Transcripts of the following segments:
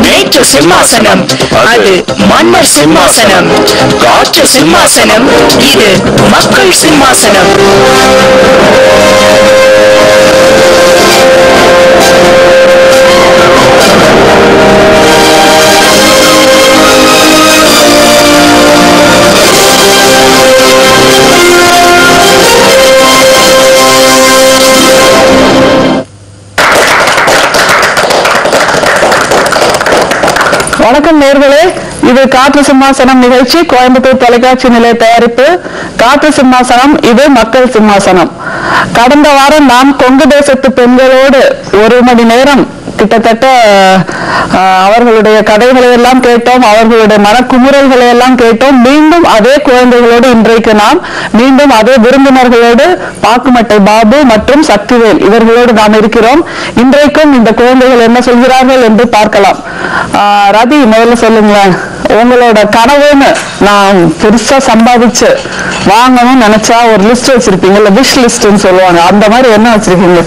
நேற்று சிம்மாசனம் அது மன்னர் சிம்மாசனம், காற்று சிம்மாசனம் இது மக்கள் சிம்மாசனம். வணக்கம் நேயர்களே, இது காற்று சிம்மாசனம் நிகழ்ச்சி, கோயம்புத்தூர் தொலைக்காட்சி நிலைய தயாரிப்பு. காற்று சிம்மாசனம் இது மக்கள் சிம்மாசனம். கடந்த வாரம் நாம் கொங்கு தேசத்து பெண்களோடு 1 மணி நேரம் கிட்டத்தட்ட அவர்களுடைய கதைகளை எல்லாம் கேட்டோம், அவர்களுடைய மனக்குமுறல்களை எல்லாம் கேட்டோம். மீண்டும் அதே குழந்தைகளோடு இன்றைக்கு நாம் மீண்டும் அதே விருந்தினர்களோடு பாக்குமட்டை பாபு மற்றும் சக்திவேல் இவர்களோடு நாம் இருக்கிறோம். இன்றைக்கும் இந்த குழந்தைகள் என்ன சொல்கிறார்கள் என்று பார்க்கலாம். ரதி, முதல்ல சொல்லுங்களேன், உங்களோட கனவுன்னு நான் பெருசா சம்பாதிச்சு வாங்கணும்னு நினைச்சா ஒரு லிஸ்ட் வச்சிருப்பீங்கல்ல, விஷ் லிஸ்ட்னு சொல்லுவாங்க, அந்த மாதிரி என்ன வச்சிருக்கீங்க?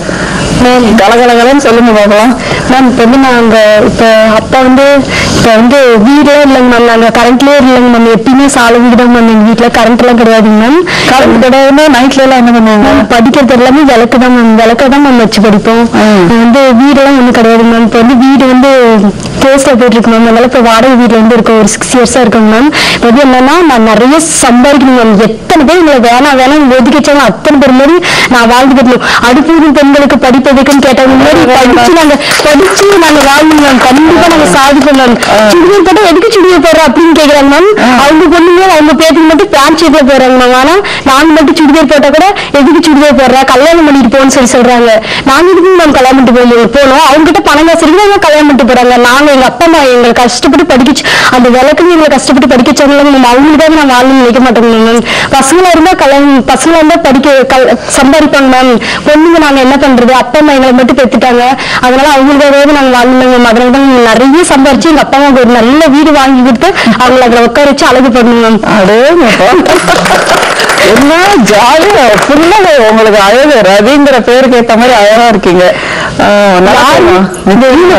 கலகலகலன்னு சொல்லுங்க பார்க்கலாம். மேம் இப்போ வந்து நாங்கள் இப்போ அப்பா வந்து வீடே இல்லைங்க மேம், நாங்கள் கரண்ட்லேயே இல்லைங்க மேம், எப்பயுமே சாலை வீடு தான் மேம். எங்கள் வீட்டில் கரண்ட் எல்லாம் கிடையாதுங்க மேம். கரண்ட் கிடையாதுன்னா நைட்ல எல்லாம் என்ன பண்ணுவாங்க? படிக்கிறது எல்லாமே விளக்கு தான் மேம், விளக்க தான் மேம் வச்சு படிப்போம். வீடெல்லாம் ஒன்றும் கிடையாது மேம். இப்போ வீடு கேஸ்ல போயிட்டு இருக்கு மேம். அதனால இப்போ வாடகை வீட்டில் இருக்கோம், ஒரு 6 இயர்ஸா இருக்குங்க மேம். இப்போ என்னன்னா நான் நிறைய சம்பாதிக்கணும் மேம். எத்தனை பேர் எங்களை வேணாம் ஒதுக்கி வச்சாங்க, அத்தனை பேர் மாதிரி நான் வாழ்ந்து கட்டணும். அடுப்பூரும் பெண்களுக்கு படிப்பதுக்குன்னு கேட்டவங்க மாதிரி படிச்சு நாங்க வாழணும் மேம். கண்டிப்பா நாங்க சாதிப்போம் மேம். சுடிதார் போட்டா எதுக்கு சுடிதார் போடுறோம் அப்படின்னு கேக்குறாங்க மேம். அவங்க பொண்ணுங்க அவங்க பேத்துக்கு மட்டும் பேண்ட் ஷேப்ல போடுறாங்க மேம். ஆனா நாங்க மட்டும் சுடிதார் போட்டா கூட எதுக்கு சுடிதார் போடுறா, கல்யாணம் பண்ணிட்டு போன்னு சொல்றாங்க. நாங்க எதுக்கு மேம் கல்யாணம் பண்ணிட்டு போனோம், அவங்க கிட்ட பணம் காசு இருக்கு, கல்யாணம் பண்ணிட்டு போறாங்க. நாங்க எங்க அப்பா அம்மா எங்களை கஷ்டப்பட்டு படிக்க, அந்த விளக்குன்னு எங்களை கஷ்டப்பட்டு படிக்க வச்சாங்க மேம். அவங்களுக்காக நான் வாழணும்னு நினைக்க மாட்டேங்க மேம். பசங்களா இருந்தா கல்யாணம், பசங்களா இருந்தா சம்பாதிப்பாங்க மேம். பொண்ணுங்க நாங்க என்ன பண்றது, அப்பா அம்மா எங்களை மட்டும் பெற்றுட்டாங்க, அதனால அவங்களுக்காகவே நாங்க வாழணும் மேம். அதனால தான் நிறைய சம்பாரிச்சு எங்க அப்பா அம்மாவுக்கு ஒரு நல்ல வீடு வாங்கி கொடுத்து அவங்களை அதுல உட்கார வச்சு அழகு பண்ணணும் மேம். என்ன ஜாலியா ஃபுல்லா உங்களுக்கு அழகு. ரவிங்கிற பேருக்கு ஏத்த மாதிரி அழகா இருக்கீங்க.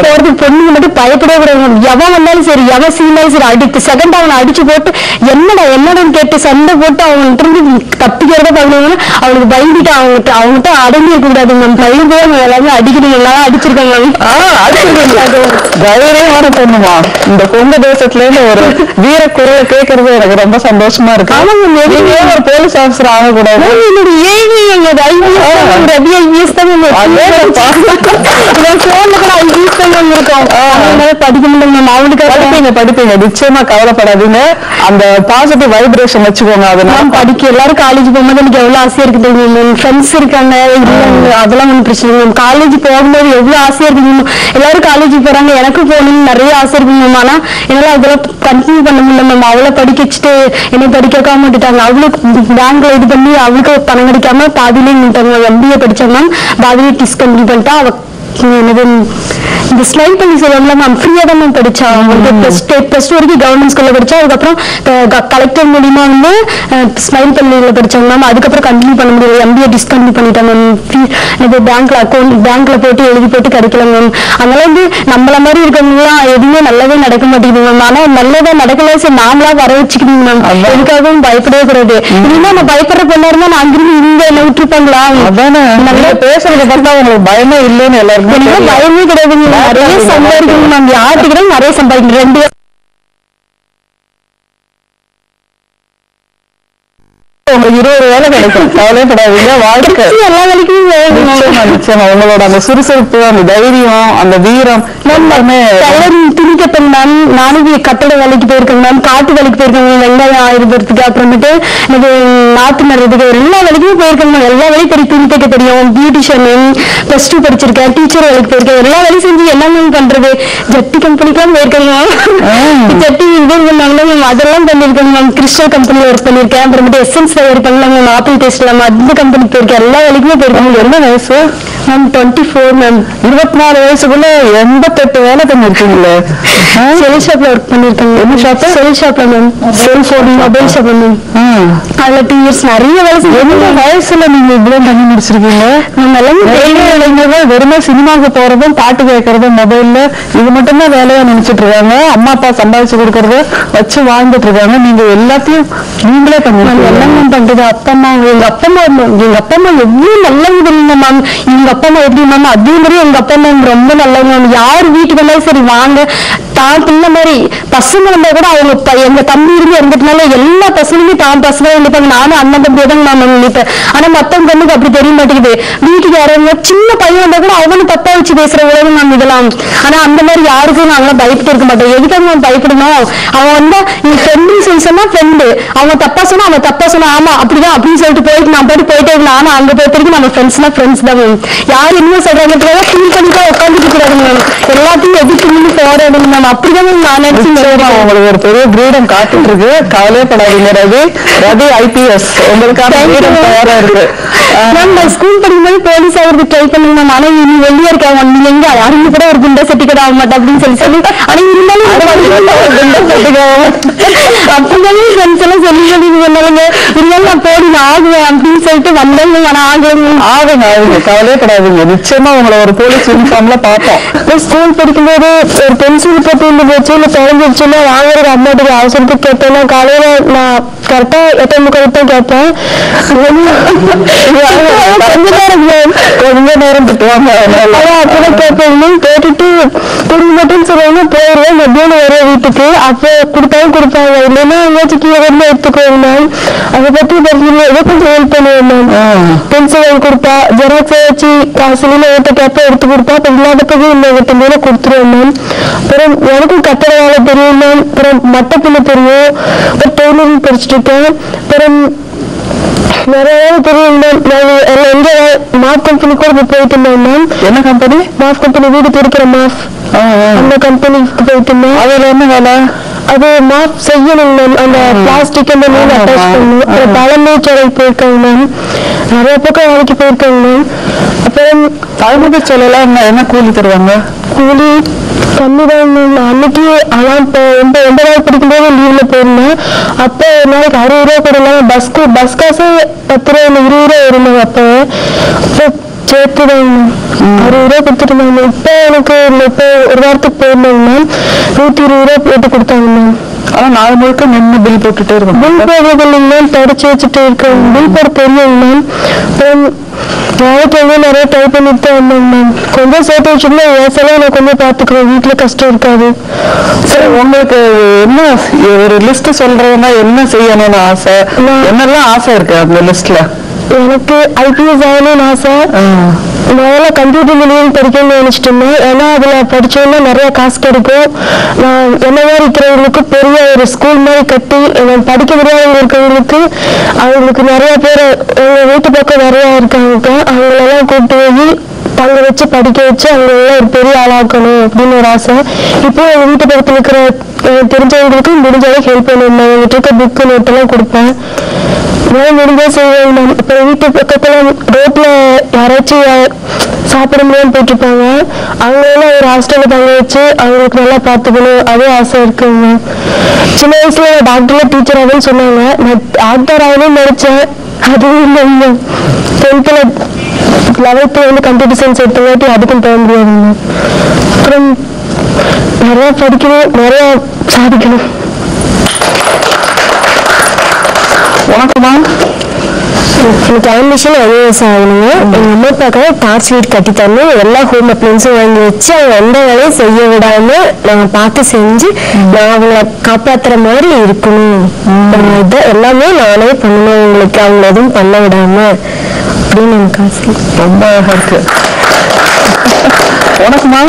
போறதுக்கு பொண்ணுங்க மட்டும் பயப்படவே கூடாது. எவன் வந்தாலும் சரி, எவன் சீனாலும் சரி, அடுத்த செகண்ட் அவனை அடிச்சு போட்டு என்னன்னு கேட்டு சண்டை போட்டு அவங்கள்ட்ட இருந்து தப்பிக்கிறத பாக்கணும். அவனுக்கு பயந்துட்டு அவங்ககிட்ட அடங்கி இருக்க கூடாது மேம். பயந்து எல்லாமே அடிக்கணும், எல்லாம் அடிச்சிருக்காங்க மேம். தைரியமான பொண்ணுமா. இந்த கொங்கு தேசத்துல இருந்து ஒரு வீர குரலை கேட்கறது எனக்கு ரொம்ப சந்தோஷமா இருக்கு. ஒரு போலீஸ் ஆபீசர் ஆகக்கூடாது. படிப்பீங்க நிச்சயமா, கவலைப்படாதீங்க. அந்த பாசிட்டிவ் வைப்ரேஷன் வச்சுக்கோங்க. அதனால படிக்க எல்லாரும் காலேஜ் போகும்போது எனக்கு எவ்வளவு ஆசையா இருக்குது. ஃப்ரெண்ட்ஸ் இருக்காங்க, அதெல்லாம் ஒன்றும் பிரச்சனை இல்லை. காலேஜ் போகும்போது எவ்வளவு ஆசையா இருக்குங்க. எல்லாரும் காலேஜ் போறாங்க, எனக்கு போகணும்னு நிறைய ஆசை இருக்குங்க. ஆனா என்னால அதெல்லாம் கண்டினியூ பண்ண முடியல மேம். அவளை படிக்க வச்சுட்டு என்னை படிக்க வைக்காம விட்டுட்டாங்க. அவளுக்கு பேங்க்ல இது பண்ணி அவளுக்கு பணம் கிடைக்காம பாதியிலே நின்ட்டாங்க. MBA படிச்சாங்க மேம், பாதியிலே டிஸ்கண்டினியூ பண்ணிட்டா. அவ இந்த ஸ்லைட் பண்ணி சொல்லுவாங்களா மேம், ஃப்ரீயா தான் மேம் படிச்சா. +2 வரைக்கும் கவர்மெண்ட் ஸ்கூல்ல படிச்சா. அதுக்கப்புறம் கலெக்டர் மூலியமா ஸ்மைல் பள்ளியில படிச்சாங்க மேம். அதுக்கப்புறம் கண்டினியூ பண்ண முடியல, MBA டிஸ்கண்டினியூ பண்ணிட்டாங்க மேம். பேங்க்ல போட்டு எழுதி போட்டு கிடைக்கல மேம். அதனால நம்மள மாதிரி இருக்கவங்கலாம் எதுவுமே நல்லதே நடக்க மாட்டேங்குது மேம். ஆனா நல்லதா நடக்கல, சரி நாமளா வர வச்சுக்கணும் மேம். எதுக்காகவும் பயப்படவே கூடாது. இனிமே நான் பயப்படுற பொண்ணா இருந்தா நான் அங்கிருந்து இங்க என்ன விட்டுருப்பாங்களா? அதானே நல்லா பேசுறத பார்த்தா உங்களுக்கு பயமே இல்லைன்னு எல்லாருக்கும் பயமே கிடையாதுங்க. நிறைய சம்பாதிக்கணும் மேம், யார்கிட்ட நிறைய சம்பாதிக்கணும். 2 உங்களுக்கு 20 வேலை கிடைக்கும், கவலைப்படாதீங்க. வாழ்க்கை எல்லா வேலைக்குமே நிச்சயமா உங்களோட அந்த சுறுசுறுப்பு, அந்த தைரியம், அந்த வீரம் எல்லாமே. துணிக்கப்பேன் மேம். நானும் கட்டட வேலைக்கு போயிருக்கேன் மேம், காட்டு வேலைக்கு போயிருக்கேன், வெங்காயம் ஆயுதத்துக்கு, அப்புறமேட்டு எனக்கு நாத்து நடுறதுக்கு, எல்லா வேலைக்குமே போயிருக்கேன் மேம். எல்லா வேலையும் தெரியும், துணி தைக்க தெரியும், பியூட்டிஷியன், +2 படிச்சிருக்கேன், டீச்சர் வேலைக்கு போயிருக்கேன். எல்லா வேலையும் செஞ்சு என்ன மேம் பண்றது, ஜட்டி கம்பெனிக்கெல்லாம் போயிருக்கேன் மேம். ஜட்டி இது பண்ணாங்களா மேம், அதெல்லாம் பண்ணிருக்கேன் மேம். கிறிஸ்டல் கம்பெனில ஒர்க் பண்ணிருக்கேன். அப்புறமேட்டு எஸ்என்ஸ் போயிருப்பாங்க, நம்ம ஆப்பிள் டெஸ்ட் நம்ம அந்த கம்பெனிக்கு போயிருக்கேன், எல்லா வேலைக்குமே போயிருக்காங்க. என்ன வயசு? Ma'am 24 ma'am. 24 வயசுக்குள்ள 88 வேலை பண்ணிருக்கீங்களே. செல் ஷாப்ல ஒர்க் பண்ணிருக்காங்க. என்ன ஷாப்? செல் ஷாப்ல ma'am. Cellphone mobile shop ma'am. அதுல 2 இயர்ஸ் நிறைய வேலை எந்த வயசுல நீங்க இவ்வளவு பண்ணி முடிச்சிருக்கீங்க? நம்ம எல்லாமே இளைஞர்கள் வெறுமே சினிமாவுக்கு போறதும் பாட்டு கேட்கறதும் மொபைல்ல இது மட்டும்தான் வேலையா நினைச்சிட்டு இருக்காங்க. அம்மா அப்பா சம்பாதிச்சு கொடுக்கறத வச்சு வாழ்ந்துட்டு இருக்காங்க. நீங்க எல்லாத்தையும் நீங்களே பண்ணுவீங்க. எல்லாமே பண்றது. அப்பா அம்மா எங்க அப்பா அம்மா எவ்வளவு நல்லவங்க தெரியுமா மேம். எங்க அப்பா அம்மா எப்படி மேம் அதே மாதிரி எங்க அப்பா அம்மா ரொம்ப நல்லவங்க மேம். யார் வீட்டுக்கு வந்தாலும் சரி வாங்க தான் பிள்ளை மாதிரி பசங்க வந்தா கூட அவங்க எங்க தம்பி இருந்து இறந்துட்டனால எல்லா பசங்களுமே தான் பசங்க நினைப்பாங்க. நானும் அண்ணன் தம்பி தான் நான் நினைப்பேன். ஆனா மத்தவங்க கண்ணுக்கு அப்படி தெரிய மாட்டேங்குது. வீட்டுக்கு யாராவது சின்ன பையன் வந்தா கூட அவனு தப்பா வச்சு பேசுற உலகம் மேம் இதெல்லாம். ஆனா அந்த மாதிரி யாருக்கும் நாங்களாம் பயப்பட்டு இருக்க மாட்டோம். எதுக்காக நம்ம பயப்படணும்? அவன் வந்தா நீ ஃப்ரெண்டுன்னு சொல்லி சொன்னா ஃப்ரெண்டு, அவன் தப்பா சொன்னா அவன் தப்பா சொன்னா ஆமா அப்படிதான் அப்படின்னு சொல்லிட்டு போயிட்டு நான் போயிட்டு போயிட்டே இருக்கலாம். ஆனா அங்க போயிட்டு வரைக்கும் நம்ம ஃப்ரெண்ட்ஸ்னா ஃப்ரெண்ட்ஸ் தான் மேம். யார் என்ன சொல்றாங்க ஃபீல் பண்ணிட்டு உட்காந்துட்டு கூடாது மேம். எல்லாத்தையும் எதிர்த்து நின்று போராடணும் மேம். அப்படிதான் நான் நினைச்சு உங்களுக்கு ஒரு பெரிய கிரீடம் காத்துட்டு இருக்கு. கவலைப்படாதீங்க ரவி IPS உங்களுக்கான கிரீடம் தயாரா இருக்கு. மேம் நான் ஸ்கூல் படிக்கும்போது போலீஸ் ஆகிறது ட்ரை பண்ணுங்க மேம். ஆனா நீ வெளியே இருக்காங்க நீங்க எங்க யாருமே கூட ஒரு குண்டா சர்டிஃபிகேட் ஆக மாட்டேன் அப்படின்னு சொல்லி ஆனா இருந்தாலும் அப்படிதானே ஃப்ரெண்ட்ஸ் எல்லாம் சொல்லி சொன்னாங்க. இருந்தாலும் நான் போடி நான் ஆகுவேன் அப்படின்னு சொல்லிட்டு வந்தாங்க. ஆனா ஆகுங்க கவலைப்படாதீங்க. நிச்சயமா உங்களை ஒரு போலீஸ் யூனிஃபார்ம்ல பார்த்தோம். ஸ்கூல் படிக்கும்போது ஒரு பென்சில் பத்தி இருந்து போச்சு இல்ல தொலைஞ்சிருச்சுன்னா வாங்குறது அம்மாட்டுக்கு அவசரத்துக்கு கேட்பேன். காலையில நான் கரெக்டா 8:30 தான் கேட்பேன். கொஞ்ச நேரம் திட்டுவாங்க. அப்பதான் கேட்பேன். கேட்டுட்டு குடும்ப மட்டும் சொல்லுவாங்க போயிடுவேன். மத்தியானம் வர வீட்டுக்கு அப்ப கொடுத்தாலும் கொடுப்பாங்க. இல்லைன்னா எங்கேயாச்சும் கீழே வந்து எடுத்துக்குவாங்க மேம். அதை பத்தி ஏதோ கொஞ்சம் ஹெல்ப் பண்ணுவேன் மேம். பென்சில் வாங்கி கொடுப்பா, ஜெராக்ஸ் வச்சு காசுல ஏற்ற கேப்ப எடுத்து கொடுப்பா. அப்ப இல்லாதப்பவே இந்த 8 கொடுத்துருவேன் மேம். அப்புறம் எனக்கும் கட்டட வேலை தெரியும் மேம். அப்புறம் மட்டை பின்ன தெரியும். அப்புறம் டெய்லரிங் படிச்சுட்டு இருக்கேன். அப்புறம் நிறைய தெரியும் மேம். நான் எங்க மாஃப் கம்பெனி கூட போயிட்டு இருந்தேன் மேம். என்ன கம்பெனி? மாஃப் கம்பெனி, வீடு துடைக்கிற மாஃப். அந்த கம்பெனிக்கு போயிட்டு இருந்தேன். அதுல என்ன வேலை? அது மாஃப் செய்யணும் மேம். அந்த பிளாஸ்டிக் அந்த நூல் அட்டாச் பண்ணணும். அப்புறம் தலைமைச்சலை போயிருக்காங்க மேம். நிறைய பக்கம் வேலைக்கு போயிருக்காங்க மேம். அப்புறம் தலைமைச்சலாம் என்ன கூலி தருவாங்க? கூலி கம்மிதான் மேம். அன்னைக்கு ஆனா இப்போ 9வது படிக்கும்போது லீவ்ல போயிருந்தேன். அப்ப ஒரு நாளைக்கு 60 ரூபா கொடுக்கலாம். பஸ் காசு 10 ரூபா 20 ரூபா இருந்தாங்க. அப்ப சேர்த்துதான் 60 ரூபா கொடுத்துட்டு இருந்தாங்க. இப்ப எனக்கு இப்போ ஒரு வாரத்துக்கு போயிருந்தாங்க மேம். 120 ரூபா போட்டு கொடுத்தாங்க மேம். ஆனா நாலு முழுக்க நின்று பில் போட்டுட்டே இருக்கும். பில் போடுறது இல்லைங்க மேம். தொடச்சு வச்சுட்டு இருக்கேன். பில் போட தெரியும் மேம். அப்புறம் வேலைக்கு வந்து நிறைய ட்ரை பண்ணிட்டு தான் வந்தேங்க மேம். கொஞ்சம் சேர்த்து வச்சுன்னா என் செலவு நான் கொஞ்சம் பார்த்துக்குவேன். வீட்டுல கஷ்டம் இருக்காது. சரி, உங்களுக்கு என்ன ஒரு லிஸ்ட் சொல்றதுன்னா என்ன செய்யணும்னு ஆசை? என்னெல்லாம் ஆசை இருக்கு அந்த லிஸ்ட்ல? எனக்கு IPS ஆகணும்னு ஆசை. முதல்ல கம்ப்யூட்டர் இன்ஜினியரிங் படிக்கணும்னு நினைச்சிட்டு இருந்தேன். ஏன்னா அதுல படிச்சோம்னா நிறைய காசு கிடைக்கும். நான் என்ன மாதிரி இருக்கிறவங்களுக்கு பெரிய ஒரு ஸ்கூல் மாதிரி கட்டி படிக்க முடியாதவங்க இருக்கிறவங்களுக்கு அவங்களுக்கு நிறைய பேர் எங்க வீட்டு பக்கம் நிறைய இருக்காங்க. அவங்களெல்லாம் கூப்பிட்டு போய் தங்க வச்சு படிக்க வச்சு அவங்களெல்லாம் ஒரு பெரிய ஆளாக்கணும் அப்படின்னு ஒரு ஆசை. இப்போ எங்க வீட்டு பக்கத்தில் இருக்கிற தெரிஞ்சவங்களுக்கு முடிஞ்ச அளவுக்கு ஹெல்ப் பண்ணுவேன். எங்கிட்ட இருக்க புக்கு நோட்டெல்லாம் கொடுப்பேன். முடிஞ்சா செய்வேன் மேம். இப்போ வீட்டு பக்கத்துல ரோட்ல யாராச்சும் சாப்பிட முடியாம போயிட்டு இருப்பாங்க. அவங்களெல்லாம் ஒரு ஹாஸ்டல்ல தங்க வச்சு அவங்களுக்கு நல்லா பார்த்துக்கணும். அதே ஆசை இருக்குங்க. சின்ன வயசுல டாக்டர்ல டீச்சர் ஆகுன்னு சொன்னாங்க. நான் டாக்டர் ஆகணும்னு நினைச்சேன். அதுவும் இல்லைங்க. 10th 11th வந்து கம்ப்யூட்டர் சயின்ஸ் எடுத்தங்காட்டி அதுக்கும் போக முடியாதுங்க. அப்புறம் நிறைய படிக்கணும், நிறைய சாதிக்கணும். உனக்குமா? எனக்கு ஆம்பிஷன் IAS ஆகணுங்க. எங்க அம்மா அப்பாக்காக டார்ச் லைட் கட்டி தரணும். எல்லா ஹோம் அப்ளைன்ஸும் வாங்கி வச்சு அவங்க எந்த வேலையும் செய்ய விடாம நான் பார்த்து செஞ்சு நான் அவங்கள காப்பாத்துற மாதிரி இருக்கணும். இதை எல்லாமே நானே பண்ணணும். அவங்களுக்கு அவங்க எதுவும் பண்ண விடாம அப்படின்னு எனக்கு ஆசை. ரொம்ப அழகா இருக்கு. உனக்குமா?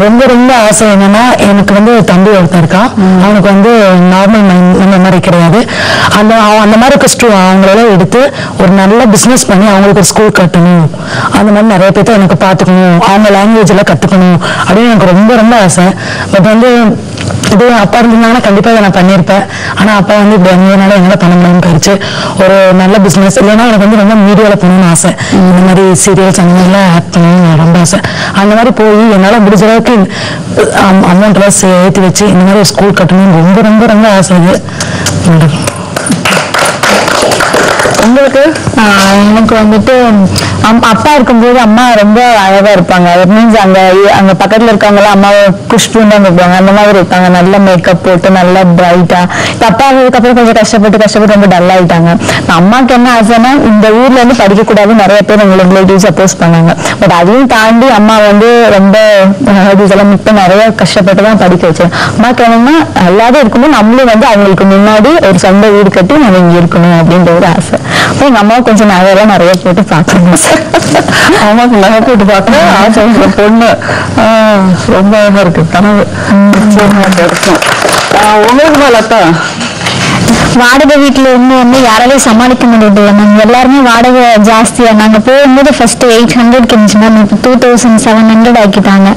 ரொம்ப ரொம்ப ஆசை என்னன்னா, எனக்கு வந்து தம்பி ஒருத்தர் இருக்கான். அவனுக்கு வந்து நார்மல் மைண்ட் இந்த மாதிரி கிடையாது. அந்த மாதிரி கஷ்டம் அவங்களெல்லாம் எடுத்து ஒரு நல்ல பிஸ்னஸ் பண்ணி அவங்களுக்கு ஒரு ஸ்கூல் கட்டணும். அந்த மாதிரி நிறைய பேர்த்த எனக்கு பார்த்துக்கணும். அவங்க லாங்குவேஜ் எல்லாம் கற்றுக்கணும் அப்படின்னு எனக்கு ரொம்ப ரொம்ப ஆசை. பட் வந்து இது அப்பா இருந்தாங்கன்னா கண்டிப்பா இதை நான் பண்ணியிருப்பேன். ஆனா அப்பா வந்து இப்படி இருந்ததுனால என்னால பண்ண முடியாம போயிடுச்சு. ஒரு நல்ல பிசினஸ் இல்லைன்னா எனக்கு வந்து ரொம்ப மீடியாவில் போகணும்னு ஆசை. இந்த மாதிரி சீரியல்ஸ் அந்த மாதிரிலாம் ஆக்ட் பண்ணணும்னு ரொம்ப ஆசை. அந்த மாதிரி போய் என்னால் முடிஞ்ச அளவுக்கு அமௌண்ட் எல்லாம் ஏற்றி வச்சு இந்த மாதிரி ஒரு ஸ்கூல் கட்டணும்னு ரொம்ப ரொம்ப ரொம்ப ஆசை. இது உங்களுக்கு? எனக்கு வந்துட்டு அப்பா இருக்கும்போது அம்மா ரொம்ப அழகா இருப்பாங்க. மீன்ஸ் அங்க பக்கத்துல இருக்கவங்களாம் அம்மாவை புஷ்புன்னு இருப்பாங்க, அந்த மாதிரி இருப்பாங்க. நல்ல மேக்கப் போட்டு நல்லா பிரைட்டா. இப்ப அப்பா அதுக்கப்புறம் கொஞ்சம் கஷ்டப்பட்டு ரொம்ப டல் ஆயிட்டாங்க. அம்மாக்கு என்ன ஆசைன்னா இந்த ஊர்ல இருந்து படிக்க கூடாது நிறைய பேர் எங்களுக்கு ரிலேட்டிவ்ஸ் அப்போஸ் பண்ணாங்க. பட் அதையும் தாண்டி அம்மா வந்து ரொம்ப இதெல்லாம் இப்ப நிறைய கஷ்டப்பட்டு தான் படிக்க வச்சேன். அம்மாக்கு என்னன்னா எல்லாரும் இருக்கும்போது நம்மளும் வந்து அவங்களுக்கு முன்னாடி ஒரு சொந்த வீடு கட்டி நம்ம இங்க இருக்கணும் அப்படின்ற ஒரு ஆசை. அப்ப எங்க அம்மாவை கொஞ்சம் நகையெல்லாம் நிறைய போட்டு பாக்கணும். அம்மாவுக்கு நகை போட்டு பார்க்க ஆசை. பொண்ணு ரொம்ப அழகா இருக்கு. கனவு கிடைக்கும். உங்களுக்கு மேலத்தா வாடகை வீட்டுல இருந்து யாராலையும் சமாளிக்க முடியாது. நாங்க எல்லாருமே வாடகை ஜாஸ்தியா நாங்க போகும்போது ஃபர்ஸ்ட் 800 இருந்துச்சு மேம். இப்போ 2700 ஆக்கிட்டாங்க.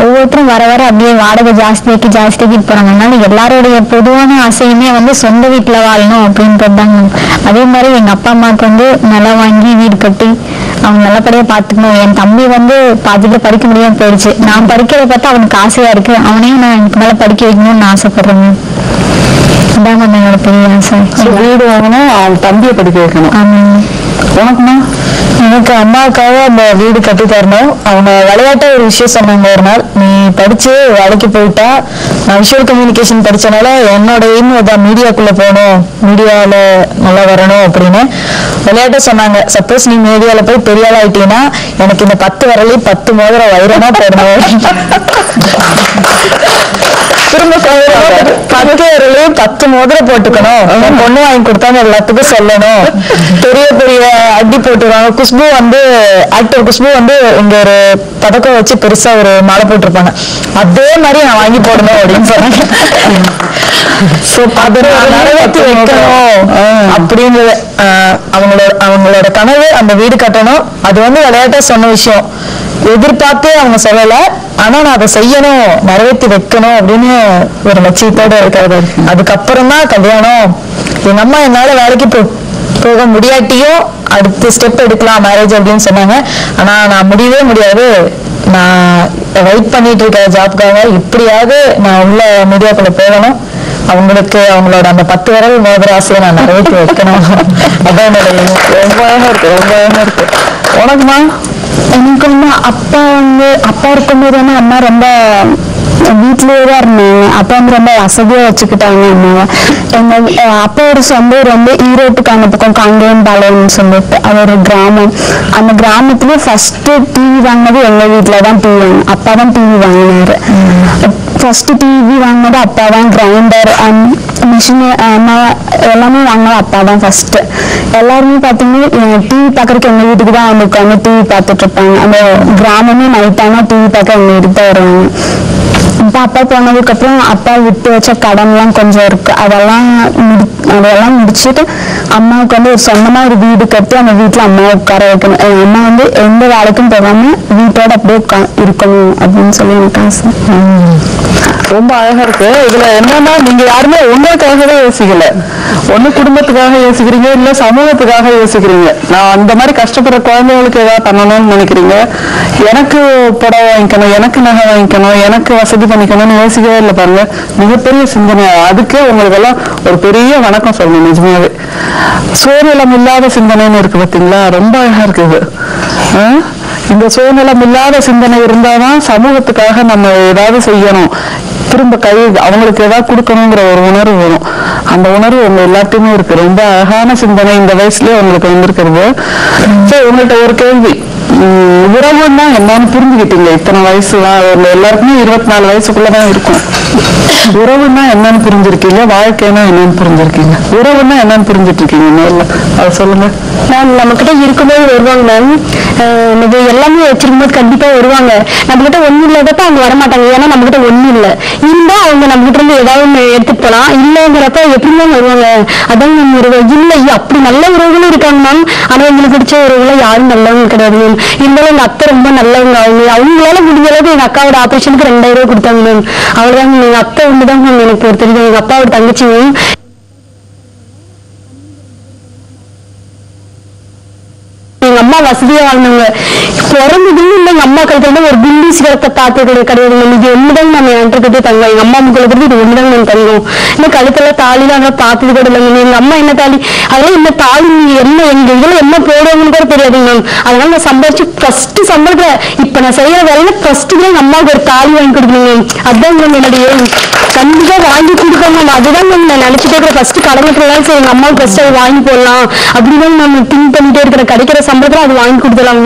ஒவ்வொருத்தரும் வர வர அப்படியே வாடகை ஜாஸ்தியாக்கி போறாங்க. அதனால எல்லாருடைய பொதுவான ஆசையுமே வந்து சொந்த வீட்டுல வாழணும் அப்படின்றதாங்க. அதே மாதிரி எங்க அப்பா அம்மாவுக்கு வந்து நிலம் வாங்கி வீடு கட்டி அவங்க நல்லபடியா பாத்துக்கணும். என் தம்பி வந்து பாத்துட்டு படிக்க முடியாம போயிடுச்சு. நான் படிக்கிறத பார்த்தா அவனுக்கு ஆசையா இருக்கு. அவனையும் நான் எனக்கு மேல படிக்க வைக்கணும்னு ஆசைப்படுறேன். என்னோட பெரிய ஆசை. வீடு வாங்கினா அவன் தம்பியை படிக்க வைக்கணும். உனக்குமா? எனக்கு அம்மாவுக்காக அந்த வீடு கட்டி தரணும். அவங்க விளையாட்ட ஒரு விஷயம் சொன்னாங்க ஒரு நாள், நீ படிச்சு வேலைக்கு போயிட்டா, நான் விஷுவல் கம்யூனிகேஷன் படிச்சனால என்னோட எய்ம் அதான் மீடியாக்குள்ள போகணும், மீடியால நல்லா வரணும் அப்படின்னு விளையாட்ட சொன்னாங்க. சப்போஸ் நீ மீடியால போய் பெரிய ஆள் ஆயிட்டீங்கன்னா எனக்கு இந்த 10 விரலையும் 10 மோதிரம் வைரமா போடணும். திரும்ப 10 விரலையும் 10 மோதிரம் போட்டுக்கணும். பொண்ணு வாங்கி கொடுத்தாங்க எல்லாத்துக்கும் சொல்லணும். பெரிய பெரிய அடி போட்டுருவாங்க. குஷ்பு வந்து ஆக்டர் குஷ்பு வந்து இங்க ஒரு பதக்கம் வச்சு பெருசா ஒரு மாலை போட்டிருப்பாங்க. அதே மாதிரி நான் வாங்கி போடணும் அப்படின்னு சொன்னாங்க. நிறைவேற்றி வைக்கணும் அப்படிங்கிறது அவங்களோட கனவு. அந்த வீடு கட்டணும். அது வந்து விளையாட்டா சொன்ன விஷயம், எதிர்பார்த்து அவங்க சொல்லல. ஆனா நான் அதை செய்யணும், நிறைவேற்றி வைக்கணும் அப்படின்னு ஒரு லட்சியத்தோட இருக்கிறது. அதுக்கப்புறம் தான் கல்யாணம். எங்க அம்மா என்னால வேலைக்கு போக முடியாட்டியும் அடுத்த ஸ்டெப் எடுக்கலாம் மேரேஜ் அப்படின்னு சொன்னாங்க. ஆனா நான் முடியவே முடியாது. நான் வெயிட் பண்ணிட்டு இருக்க ஜாப்காக எப்படியாவது நான் உள்ள மீடியாக்குள்ள போகணும். அவங்களுக்கு அவங்களோட அந்த 10 விரல் மோதிர ஆசையை நான் நிறைவேற்றி வைக்கணும். அதான் என்னோட ரொம்ப அழகா இருக்கு. ரொம்ப அழகா இருக்கு. உனக்குமா? எனக்கு வந்து அப்பா இருக்கும்போது வந்து அம்மா ரொம்ப வீட்லயே தான் இருந்தாங்க. அப்பா வந்து ரொம்ப வசதியா வச்சுக்கிட்டாங்க அம்மாவை. எங்க அப்பா ஒரு சொந்த ஊர் வந்து ஈரோட்டுக்கு அந்த பக்கம் காங்கேயம்பாளையம்னு சொல்லிட்டு அது ஒரு கிராமம். அந்த கிராமத்துல ஃபர்ஸ்ட் டிவி வாங்கினது எங்க வீட்டுலதான் டிவி வாங்க. அப்பா தான் டிவி வாங்கினாரு. ஃபர்ஸ்ட் டிவி வாங்கினது அப்பா தான். கிரைண்டர் மிஷின் எல்லாமே வாங்கினது அப்பா தான் ஃபர்ஸ்ட். எல்லாருமே பாத்தீங்கன்னா டிவி பாக்குறதுக்கு எங்க வீட்டுக்கு தான் வந்து உட்காந்து டிவி பார்த்துட்டு இருப்பாங்க. அந்த கிராமமே நைட் ஆனா டிவி பார்க்க எங்க வீட்டுக்கு தான் வருவாங்க. இப்ப அப்பா போனதுக்கு அப்புறம் அப்பா விட்டு வச்ச கடன் எல்லாம் கொஞ்சம் இருக்கு. அதெல்லாம் முடிச்சுட்டு அம்மாவுக்கு வந்து ஒரு சொந்தமா ஒரு வீடு கட்டி அந்த வீட்டுல அம்மாவை உட்கார வைக்கணும். அம்மா வந்து எந்த வேலைக்கும் போகாம வீட்டோட அப்படியே இருக்கணும் அப்படின்னு சொல்லி எனக்கு ஆசை. ரொம்ப அழகா இருக்கு. இதுல என்னன்னா நீங்க யாருமே உங்களுக்காகவே யோசிக்கல. ஒண்ணு குடும்பத்துக்காக யோசிக்கிறீங்க, இல்ல சமூகத்துக்காக யோசிக்கிறீங்க. நான் அந்த மாதிரி கஷ்டப்படுற குழந்தைகளுக்கு ஏதாவது பண்ணணும்னு நினைக்கிறீங்க. எனக்கு புடவை வாங்கிக்கணும், எனக்கு நகை வாங்கிக்கணும், எனக்கு வசதி பண்ணிக்கணும்னு யோசிக்கவே இல்லை. பாருங்க, மிகப்பெரிய சிந்தனை. அதுக்கே உங்களுக்கு எல்லாம் ஒரு பெரிய வணக்கம் சொல்லணும். நிஜமாவே சுயநலம் இல்லாத சிந்தனைன்னு இருக்கு பார்த்தீங்களா? ரொம்ப அழகா இருக்குது. இந்த சுயநலம் இல்லாத சிந்தனை இருந்தாதான் சமூகத்துக்காக நம்ம ஏதாவது செய்யணும், திரும்ப அவங்களுக்கு ஏதாவது கொடுக்கணுங்கிற ஒரு உணர்வு வரும். அந்த உணர்வு உங்க எல்லாத்தையுமே இருக்கு. ரொம்ப அழகான சிந்தனை இந்த வயசுலயே உங்களுக்கு வந்திருக்கிறது. உங்கள்கிட்ட ஒரு கேள்வி, உறவுன்னா என்னன்னு புரிஞ்சுக்கிட்டீங்க? இத்தனை வயசுலாம் எல்லாருக்குமே 24 வயசுக்குள்ளதான் இருக்கும். உறவுன்னா என்னன்னு புரிஞ்சிருக்கீங்க, வாழ்க்கைன்னா என்னன்னு புரிஞ்சிருக்கீங்க, உறவுன்னா என்னன்னு புரிஞ்சிட்டு இருக்கீங்க? மேல அதை சொல்லுங்க. மேம் நம்ம கிட்ட இருக்கும்போது வருவாங்க மேம். இது எல்லாமே வச்சிருக்கும்போது கண்டிப்பா வருவாங்க. நம்ம கிட்ட ஒண்ணு இல்லாதப்ப அவங்க வரமாட்டாங்க. ஏன்னா நம்ம கிட்ட ஒண்ணு இல்லை. இருந்தா அவங்க நம்ம கிட்ட இருந்து ஏதாவது ஒண்ணு எடுத்துட்டு போலாம். இல்லைங்கிறப்ப எப்படிதான் வருவாங்க. அதான் நம்ம இல்லை அப்படி நல்ல உறவுகளும் இருக்காங்க மேம். ஆனா எங்களுக்கு பிடிச்ச உறவுல யாரும் நல்லவங்க கிடையாது மேம். இருந்தாலும் எங்க அத்தை ரொம்ப நல்லவங்க. அவங்களால முடிஞ்ச அளவுக்கு எங்க அக்காவோட ஆபரேஷனுக்கு 2000 ரூபாய் கொடுத்தாங்க மேம். அவ்வளவுதான் மேம். எங்க அத்தை ஒண்ணுதான் மேம் எனக்கு பொறுத்த வரைக்கும். எங்க அப்பாவோட தங்கச்சி மேம். எங்க அம்மா வசதியா வாழ்ந்தவங்க. பிறந்ததுல எங்க அம்மா கழுத்துல ஒரு குண்டு சிகரத்தை பார்த்தது கிடையாது மேம். இது ஒண்ணுதான் நம்ம என்கிட்ட தங்கம். எங்க அம்மா முக்களுக்கு இது ஒண்ணுதான் மேம் தங்கம். இன்னும் கழுத்துல தாலிலாம் அவங்க பார்த்தது கூட இல்லை மேம். எங்க அம்மா என்ன தாலி அதெல்லாம் என்ன தாலி என்ன எங்க இதுல என்ன போடுவாங்கன்னு கூட தெரியாது மேம். அதனால நான் சம்பாதிச்சு ஃபர்ஸ்ட் சம்பளத்துல இப்ப நான் செய்யற வேலையில ஃபர்ஸ்ட் எங்க அம்மாவுக்கு ஒரு தாலி வாங்கி கொடுக்கணும் மேம். அதுதான் மேம் என்னுடைய கண்டிப்பா வாங்கி கொடுப்போம் மேம். அதுதான் மேம் நான் நினைச்சிட்டே இருக்கிற ஃபர்ஸ்ட் கடமைக்குலாம் சரி எங்க அம்மாவுக்கு ஃபர்ஸ்ட் அதை வாங்கி போடலாம் அப்படின்னு நம்ம திங்க் பண்ணிட்டே இருக்கிற. கிடைக்கிற சம்பளத்துல அது வாங்கி கொடுத்துலாம்.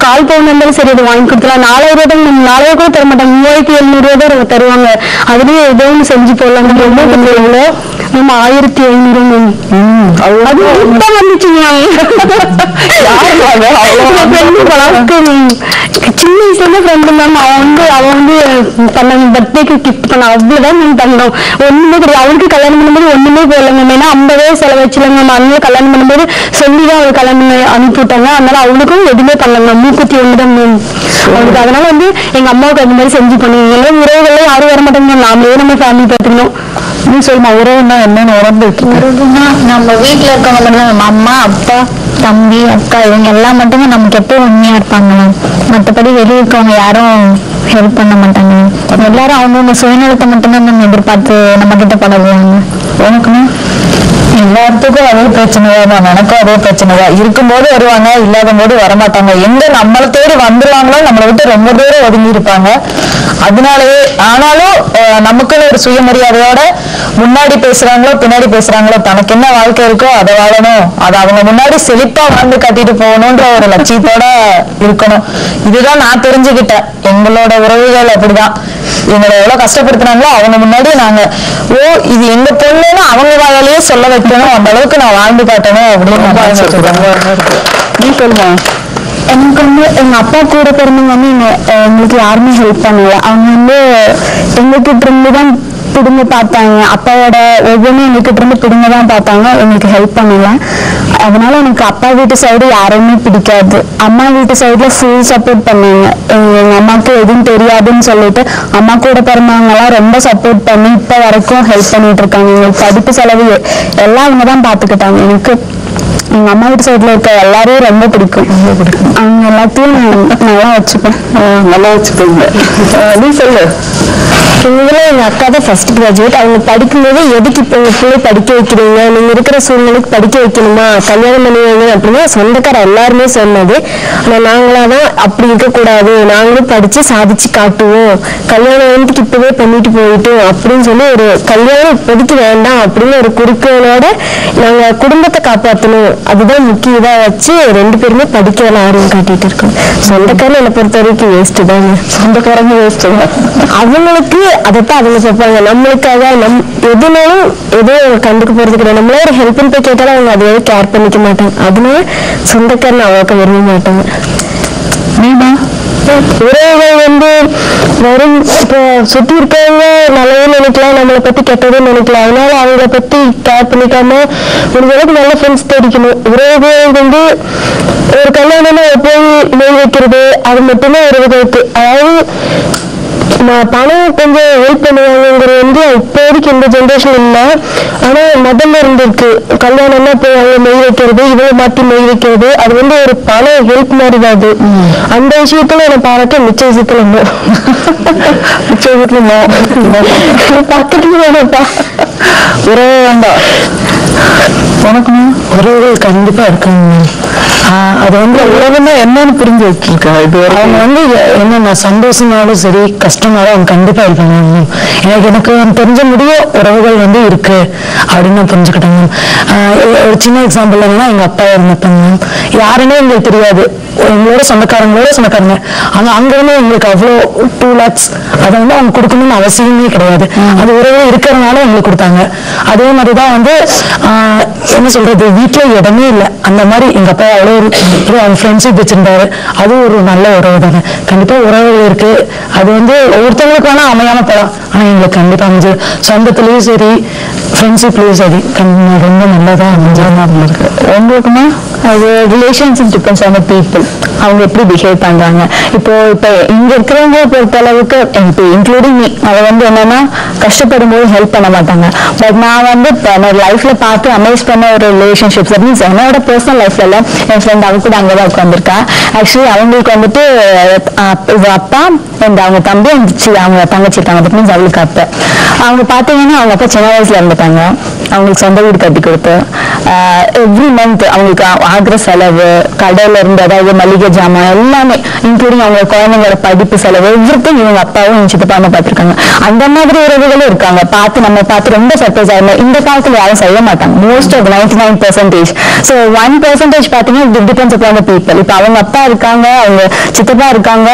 கால் பவுன் இருந்தாலும் சரி அதை வாங்கி கொடுத்துலாம். 4000 ரூபாய் 4000 கூட தர மாட்டாங்க. 3700 ரூபாய் தருவாங்க. அதுலயே ஏதோ ஒன்று செஞ்சு போடலாம். ரொம்ப நம்ம 1500 மேம். அது வந்துச்சு சின்ன வயசுல ஃப்ரெண்டு மேம். அவன் வந்து தன்னை பர்த்டேக்கு கிஃப்ட் பண்ண அவ்வளவுதான் மேம் தந்தோம். ஒண்ணுமே கிடையாது. அவனுக்கு கல்யாணம் பண்ணும்போது ஒண்ணுமே போடல மேம். ஏன்னா 50 செலவு வச்சுலங்க மேம். அண்ணன் கல்யாணம் பண்ணும்போது சொல்லிதான் அவள் கல்யாணம் அனுப்பி விட்டாங்க. அதனால அவனுக்கும் எதுவுமே பண்ணல. 31 தான் மேம் அவனுக்கு. அதனால வந்து எங்க அம்மாவுக்கு அந்த மாதிரி செஞ்சு பண்ணுவீங்க. உறவுகளே யாரும் வர மாட்டாங்க மேம். நாமளே நம்ம ஃபேமிலி பார்த்துக்கணும். நீ சொல்லுமா உறவுன்னா என்னன்னு உறவுன்னா நம்ம வீட்டுல இருக்கவங்க மட்டும் அம்மா அப்பா தம்பி அக்கா இவங்க எல்லாம் மட்டுமே நமக்கு எப்போ உண்மையா இருப்பாங்க மேம். மற்றபடி வெளியே இருக்கவங்க யாரும் ஹெல்ப் பண்ண மாட்டாங்க. எல்லாரும் அவங்கவுங்க சுயநலத்தை மட்டும்தான் நம்ம எதிர்பார்த்து நம்ம கிட்ட பழகுவாங்க. உனக்குன்னு எல்லாத்துக்கும் அதே பிரச்சனைதான். எனக்கும் அதே பிரச்சனைதான். இருக்கும்போது வருவாங்க, இல்லாத போது வரமாட்டாங்க. எங்க நம்மளை தேடி வந்துருவாங்களோ நம்மளை விட்டு ரொம்ப தூரம் ஒதுங்கி இருப்பாங்க. அதனாலயே ஆனாலும் நமக்குன்னு ஒரு சுயமரியாதையோட முன்னாடி பேசுறாங்களோ பின்னாடி பேசுறாங்களோ தனக்கு என்ன வாழ்க்கை இருக்கோ அதை வாழணும். அதை அவங்க முன்னாடி செழிப்பா வாழ்ந்து காட்டிட்டு போகணும்ன்ற ஒரு லட்சியத்தோட இருக்கணும். இதுதான் நான் தெரிஞ்சுக்கிட்டேன். எங்களோட உறவுகள் அப்படிதான். எங்களை எவ்வளவு கஷ்டப்படுத்துறாங்களோ அவங்க முன்னாடி நாங்க இது எங்க பொண்ணுன்னு அவங்க வாயாலேயே சொல்ல வைக்கணும். அந்த அளவுக்கு நான் வாழ்ந்து காட்டணும் அப்படின்னு. நீ சொல்லுமா? எனக்கு வந்து எங்க அப்பா கூட பிறந்தவங்க வந்து எங்களுக்கு யாருமே ஹெல்ப் பண்ணல. அவங்க வந்து எங்ககிட்ட இருந்துதான் பிடுங்க பார்த்தாங்க. அப்பாவோட ஒவ்வொன்றும் எங்ககிட்ட இருந்து பிடுங்க தான் பார்த்தாங்க. எங்களுக்கு ஹெல்ப் பண்ணல. அதனால எனக்கு அப்பா வீட்டு சைடு யாருமே பிடிக்காது. அம்மா வீட்டு சைடுல ஃபுல் சப்போர்ட் பண்ணாங்க. எங்க அம்மாவுக்கு எதுவும் தெரியாதுன்னு சொல்லிட்டு அம்மா கூட பிறந்தவங்க எல்லாம் ரொம்ப சப்போர்ட் பண்ணி இப்ப வரைக்கும் ஹெல்ப் பண்ணிட்டு இருக்காங்க. எங்களுக்கு படிப்பு செலவு எல்லாம் அவங்க தான் பாத்துக்கிட்டாங்க. எனக்கு எங்க அம்மா வீட்டு சைடுல இருக்க எல்லாரையும் ரொம்ப பிடிக்கும். அவங்க எல்லாத்தையும் நல்லா வச்சுப்பேன். நல்லா வச்சுப்பீங்க. நீ சொல்லு. இதுல எங்க அக்கா தான் ஃபர்ஸ்ட் கிராஜுவேட். அவங்க படிக்கும்போது எதுக்கு இப்போ உங்க பிள்ளை படிக்க வைக்கிறீங்க, நீங்க இருக்கிற சூழ்நிலைக்கு படிக்க வைக்கணுமா, கல்யாணம் பண்ணுவீங்க அப்படின்னு சொந்தக்கார எல்லாருமே சொன்னது. ஆனா நாங்களாதான் அப்படி இருக்கக்கூடாது, நாங்களும் படிச்சு சாதிச்சு காட்டுவோம், கல்யாணம் இப்பவே பண்ணிட்டு போயிட்டோம் அப்படின்னு சொல்லி ஒரு கல்யாணம் இப்போதைக்கு வேண்டாம் அப்படின்னு ஒரு குறிக்கோளோட நாங்க குடும்பத்தை காப்பாற்றணும் அதுதான் முக்கிய இதா வச்சு 2 பேருமே படிக்கலாம் ஆர்வம் காட்டிட்டு இருக்கோம். சொந்தக்காரன் என்னை பொறுத்த வரைக்கும் வேஸ்ட் தாங்க. சொந்தக்காரங்க வேஸ்ட் தான். அவங்களுக்கு அதைத்தான் அவங்க சொல்றாங்க. நம்மளுக்காக எதுனாலும் எதுவும் கண்டுக்க போறது கிடையாது. நம்மளே ஒரு ஹெல்ப்னு போய் கேட்டாலும் அவங்க அதையே கேர் பண்ணிக்க மாட்டாங்க. அதனால சொந்தக்காரன் அவ்வளோக்க விரும்ப மாட்டாங்க. நீமா உறவுகள் வந்து வெறும் இப்போ சுத்தி இருக்கவங்க நல்லதே நினைக்கலாம், நம்மளை பத்தி கெட்டதே நினைக்கலாம். அதனால அவங்கள பத்தி கேர் பண்ணிக்காம முடிஞ்ச அளவுக்கு நல்ல ஃப்ரெண்ட்ஸ் தேடிக்கணும். உறவுகள் வந்து ஒரு கல்யாணம்னா போய் நெய் வைக்கிறது அது மட்டுமே உறவுகளுக்கு. அதாவது பணம் கொஞ்சம் ஹெல்ப் பண்ணுவாங்கிறது வந்து இப்போதைக்கு இந்த ஜென்ரேஷன் இல்லை. ஆனா முதல்ல இருந்திருக்கு. கல்யாணம்னா போய் அவங்க நெய் வைக்கிறது, இவங்க மாத்தி நெய் வைக்கிறது, அது வந்து ஒரு பண ஹெல்ப் மாதிரி தான். அது அந்த விஷயத்துல என்ன பாராட்ட மிச்ச விஷயத்துல மிச்ச விஷயத்துல பக்கத்துல வேணாப்பா உறவு வேண்டாம். உனக்குமா? உறவுகள் கண்டிப்பா இருக்காங்க. அது வந்து உறவுன்னா என்னன்னு புரிஞ்சு வச்சிருக்கா. இது அவங்க வந்து என்ன சந்தோஷமாலும் சரி கஷ்டமாலும் அவங்க கண்டிப்பா இருப்பாங்க. எனக்கு தெரிஞ்ச முடிய உறவுகள் வந்து இருக்கு அப்படின்னு நான் புரிஞ்சுக்கிட்டாங்க. ஒரு சின்ன எக்ஸாம்பிள் என்னன்னா எங்க அப்பா இருந்தப்பாங்க. யாருன்னே எங்களுக்கு தெரியாது. எங்களோட சொந்தக்காரங்க. ஆனா அங்க வந்து எங்களுக்கு அவ்வளோ 2 lakhs அதை வந்து அவங்க கொடுக்கணும்னு அவசியமே கிடையாது. அது உறவு இருக்கிறதுனால எங்களுக்கு கொடுத்தாங்க. அதே மாதிரிதான் வந்து என்ன சொல்றது, வீட்டுல இடமே இல்லை. அந்த மாதிரி எங்க அப்பா அவ்வளோ அவங்க ஃப்ரெண்ட்ஷிப் வச்சிருந்தாரு. அது ஒரு நல்ல உறவு தானே. கண்டிப்பா உறவு இருக்கு. அது வந்து ஒவ்வொருத்தவங்களுக்கு வேணா அமையாம போகலாம். ஆனா எங்களுக்கு கண்டிப்பா அமைஞ்சு சொந்தத்திலயும் சரி ஃப்ரெண்ட்ஷிப்லயும் சரி ரொம்ப நல்லதா அமைஞ்சா இருக்கு. உங்களுக்குமா? அது ரிலேஷன்ஷிப் டிபெண்ட்ஸ் ஆன் பீப்புள், அவங்க எப்படி பிஹேவ் பண்றாங்க. இப்போ இங்க இருக்கிறவங்க பொறுத்த அளவுக்கு இப்போ இன்க்ளூடிங் அதை வந்து என்னன்னா கஷ்டப்படும் போது ஹெல்ப் பண்ண மாட்டாங்க. பட் நான் வந்து என்னோட லைஃப்ல பார்த்து அமேஸ் பண்ண ஒரு ரிலேஷன்ஷிப்ஸ் மீன்ஸ் என்னோட பர்சனல் லைஃப்ல இல்ல, என் ஃப்ரெண்ட் அவங்க கூட அங்கதான் உட்காந்துருக்கா. ஆக்சுவலி அவங்களுக்கு வந்துட்டு அப்பா அண்ட் அவங்க தம்பி அவங்க தங்கச்சி இருக்காங்க. தட் மீன்ஸ் அவளுக்கு அப்பா அவங்க பாத்தீங்கன்னா அவங்க அப்பா சின்ன வயசுல இருந்துட்டாங்க. அவங்களுக்கு சொந்த வீடு கட்டி கொடுத்து எவ்ரி மந்த் அவங்களுக்கு ஆகிற செலவு, கடையில இருந்து அதாவது மளிகை ஜாமான் எல்லாமே இன்க்ளூடிங் அவங்க குழந்தைங்களோட படிப்பு செலவு எவ்ரிதிங் இவங்க அப்பாவும் என் சித்தப்பாவும் பார்த்திருக்காங்க. அந்த மாதிரி உறவுகளும் இருக்காங்க. நம்ம பார்த்து ரொம்ப சர்ப்ரைஸ் ஆயிருந்தோம். இந்த காலத்துல யாரும் செய்ய மாட்டாங்க. Most of 99%. ஸோ 1% பாத்தீங்கன்னா டிபெண்ட்ஸ் அப்பான் தி பீப்பிள். இப்ப அவங்க அப்பா இருக்காங்க, அவங்க சித்தப்பா இருக்காங்க.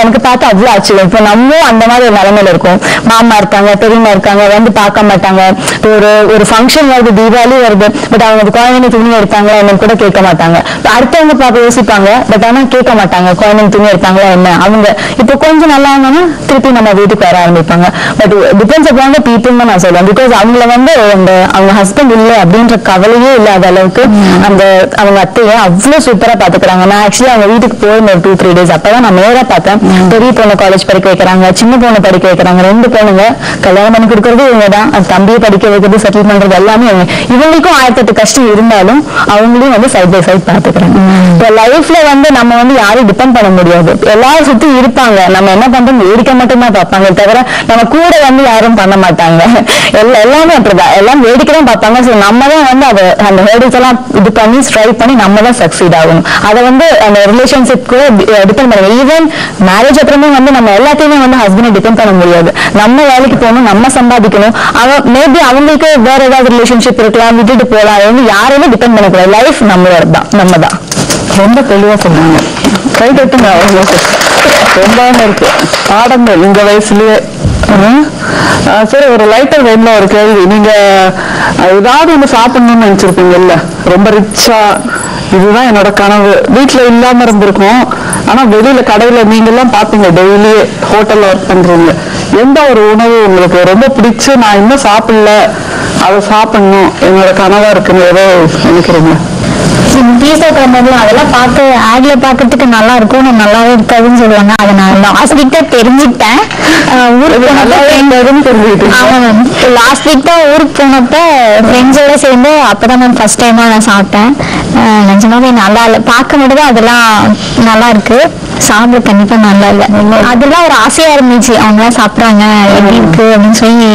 எனக்கு பார்த்து அவ்வளவு ஆச்சரியம். இப்ப நம்ம அந்த மாதிரி ஒரு நிலைமையில இருக்கும். மாமா இருக்காங்க, பெரியமா இருக்காங்க, வந்து பார்க்க மாட்டாங்க. ஒரு ஃபங்க்ஷன் வருது, தீபாவளி வருது, பட் அவங்க குழந்தைங்க துணி எடுத்தாங்களா என்னன்னு கூட கேட்க மாட்டாங்க. அடுத்தவங்க பார்க்க யோசிப்பாங்க, பட் ஆனா கேட்க மாட்டாங்க குழந்தைங்க துணி எடுத்தாங்களா என்ன. அவங்க இப்போ கொஞ்சம் நல்லா இருந்தாங்கன்னா திருப்பி நம்ம வீட்டுக்கு வர ஆரம்பிப்பாங்க. But depends upon the people தான் நான் சொல்லுவேன். பிகாஸ் அவங்கள வந்து அவங்க ஹஸ்பண்ட் இல்லை அப்படின்ற கவலையே இல்லாத அளவுக்கு அந்த அவங்க அத்தையை அவ்வளவு சூப்பரா பாத்துக்கிறாங்க. நான் ஆக்சுவலி அவங்க வீட்டுக்கு போயிருந்தேன் 2-3 days. அப்பதான் நான் நேரா பார்த்தேன். பெரிய பொண்ணு காலேஜ் படிக்க வைக்கிறாங்க, சின்ன பொண்ணு படிக்க வைக்கிறாங்க. 2 பொண்ணுங்க கல்யாணம் பண்ணி கொடுக்கறது இவங்க தான். தம்பியை படிக்க வைக்கிறது, செட்டில் பண்றது எல்லாமே இவங்களுக்கும் 1008 கஷ்டம் இருந்தாலும் அவங்களையும் வந்து சைட் பை சைட் பாத்துக்கிறாங்க. இப்போ லைஃப்ல வந்து நம்ம வந்து யாரும் டிபெண்ட் பண்ண முடியாது. எல்லாரும் சுத்தி இருப்பாங்க, நம்ம என்ன பண்றோம் வேடிக்கை மட்டும் தான் பார்ப்பாங்க தவிர நம்ம கூட வந்து யாரும் பண்ண மாட்டாங்க. எல்லாமே அப்படிதான், எல்லாம் வேடிக்கை தான் பார்ப்பாங்க. ஸோ நம்ம தான் வந்து அந்த ஹேர்டில்ஸ் எல்லாம் இது பண்ணி ஸ்ட்ரைவ் பண்ணி நம்ம தான் சக்சீட் ஆகணும். அதை வந்து அந்த ரிலேஷன்ஷிப் கூட டிபெண்ட் பண்ணுங்க. ஈவன் மேரேஜ் அப்புறமே வந்து நம்ம எல்லாத்தையுமே வந்து ஹஸ்பண்டை டிபெண்ட் பண்ண முடியாது. நம்ம வேலைக்கு போகணும், நம்ம சம்பாதிக்கணும். மேபி அவங்களுக்கு வேற ஏதாவது ரிலேஷன்ஷிப் இருக்கலாம், விட்டுட்டு போகலாம். வந்து யாரையுமே டிபெண்ட் பண்ணக்கூடாது. லைஃப் நம்மளோட தான், நம்ம தான். ரொம்ப தெளிவா சொன்னாங்க. கை தட்டுங்க. ரொம்ப இருக்கு பாடங்கள் இந்த வயசுலயே. சரி, ஒரு லைட்டர் வேணும்ல ஒரு கேள்வி. நீங்க ஏதாவது ஒண்ணு சாப்பிடணும்னு நினைச்சிருப்பீங்கல்ல, ரொம்ப ரிச்சா, இதுதான் என்னோட கனவு, வீட்டுல இல்லாம இருந்திருக்கும். ஆனா வெளியில கடையில நீங்க எல்லாம் பாப்பீங்க, டெய்லி ஹோட்டல்ல ஒர்க் பண்றீங்க. எந்த ஒரு உணவு உங்களுக்கு ரொம்ப பிடிச்சு நான் இன்னும் சாப்பிடல, அதை சாப்பிடணும் என்னோட கனவா இருக்குன்னு ஏதோ நினைக்கிறீங்க? பீஸா கிளம்பும் அதெல்லாம் பார்த்து ஆட்ல பாக்கிறதுக்கு நல்லா இருக்கும், நல்லாவே இருக்காதுன்னு சொல்லுவாங்க. அதை நான் லாஸ்ட் வீக் தான் தெரிஞ்சுக்கிட்டேன். ஊருக்கு லாஸ்ட் வீக் தான் ஊருக்கு போனப்ப ஃப்ரெண்ட்ஸோட சேர்ந்து அப்பதான் நான் ஃபர்ஸ்ட் டைமா நான் சாப்பிட்டேன். நிஜமாவே நல்லா இல்லை, பார்க்க மட்டும் அதெல்லாம் நல்லா இருக்கு, சாப்பிட கண்டிப்பா நல்லா இல்லை. அதெல்லாம் ஒரு ஆசையா இருந்துச்சு, அவங்க எல்லாம் சாப்பிட்றாங்க எப்படி இருக்கு அப்படின்னு சொல்லி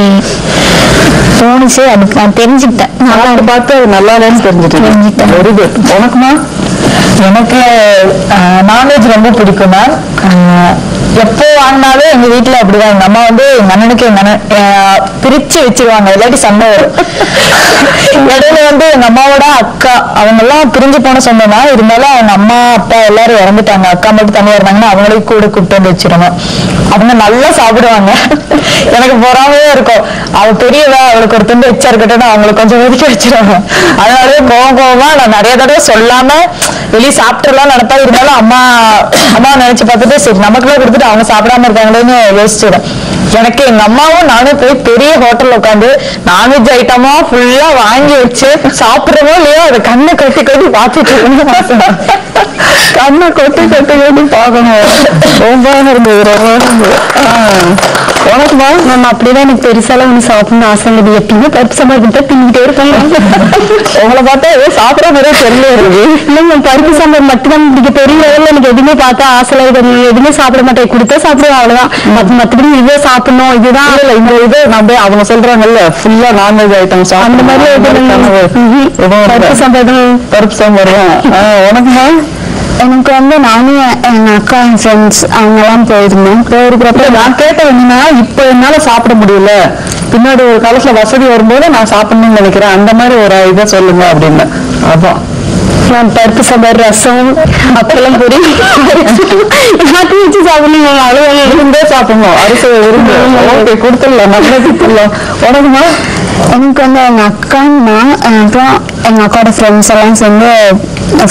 தோணுச்சு. அதுக்கு நான் தெரிஞ்சுக்கிட்டேன், நல்லா பார்த்து நல்லா இல்லைன்னு தெரிஞ்சுட்டேன். Very good. உனக்குமா? எனக்கு நான்வெஜ் ரொம்ப பிடிக்கும். எப்போ வாங்கினாலும் எங்க வீட்டுல அப்படிதான். எங்க அம்மா வந்து எங்க அண்ணனுக்கு பிரிச்சு வச்சிருவாங்க, இல்லாட்டி சண்டை வரும். இடையில வந்து எங்க அம்மாவோட அக்கா அவங்க எல்லாம் பிரிஞ்சு போன சொந்தமா, இருந்தாலும் அவங்க அம்மா அப்பா எல்லாரும் இறந்துட்டாங்க. அக்கா மட்டும் தனியா இருந்தாங்கன்னா அவங்களையும் கூட கூப்பிட்டு வந்து வச்சிருவோம். அவங்க நல்லா சாப்பிடுவாங்க. எனக்கு பொறாமையே இருக்கும். அவ பெரியவா, அவளுக்கு ஒரு துண்டு எச்சா இருக்கட்டும், அவங்களுக்கு கொஞ்சம் ஒதுக்கி வச்சிருவாங்க. அதனாலயே கோவமா நான் நிறைய தடவை சொல்லாம வெளியே சாப்பிட்டுலாம் நினைப்பா. இருந்தாலும் அம்மா நினைச்சு பார்த்துட்டு சரி நமக்குலாம் கொடுத்துட்டு அவங்க சாப்பிடாம இருக்காங்களேன்னு யோசிச்சிடும். எனக்கு எங்க அம்மாவும் நானும் போய் பெரிய ஹோட்டல்ல உட்காந்து நான்வெஜ் ஐட்டமா ஃபுல்லா வாங்கி வச்சு சாப்பிடுறமோ இல்லையோ அதை கண்ணை கட்டி கட்டி பார்த்துட்டு இருக்கணும். கண்ணை கொட்டி கட்டி கட்டி பார்க்கணும். ரொம்ப இருந்தது, ரொம்ப இருந்தது. உனக்குமா? நம்ம அப்படிதான் எனக்கு பெருசாலாம் ஒண்ணு சாப்பிடணும்னு ஆசை இல்லை. எப்பயுமே பருப்பு சாம்பார் கிட்ட தின்னுட்டே இருப்பாங்க. உங்களை பார்த்தா ஏதோ சாப்பிட மாதிரியே தெரியல இருக்கு. இல்லைங்க, பருப்பு சாம்பார் மட்டும்தான் பிடிக்க. பெரிய லெவலில் எனக்கு எதுவுமே பார்த்தா ஆசை எதுவுமே சாப்பிட மாட்டேன். கொடுத்தா சாப்பிடுவேன், அவ்வளவுதான். மற்றபடி இதே சாப்பிடணும் இதுதான் இல்ல. இந்த இது நம்ம அவங்க சொல்றாங்கல்ல ஃபுல்லா நான்வெஜ் ஐட்டம்ஸ் அந்த மாதிரி பருப்பு சாம்பார் பருப்பு சாம்பார் தான். உனக்குமா? எனக்கு வந்து நானும் எங்க அக்கா என் ஃப்ரெண்ட்ஸ் அவங்க எல்லாம் போயிருக்கிறப்ப நான் கேட்டேன் என்னன்னா, இப்ப என்னால சாப்பிட முடியல, பின்னாடி ஒரு காலத்துல வசதி வரும்போது நான் சாப்பிடணும்னு நினைக்கிறேன், அந்த மாதிரி ஒரு இதை சொல்லுங்க அப்படின்னு. அதான் நான் பருப்பு சாம்பார், ரசம், அப்பெல்லாம் பொரி எல்லாத்தையும் வச்சு சாப்பிடணும். அவ்வளவு இருந்தே சாப்பிடணும். அரிசி இருந்து ஓகே கொடுத்துடலாம், நல்லா கொடுத்துடலாம். உனக்குமா? எனக்கு வந்து எங்க அக்கான்னா அப்புறம் எங்க அக்காவோட ஃப்ரெண்ட்ஸ் எல்லாம் சேர்ந்து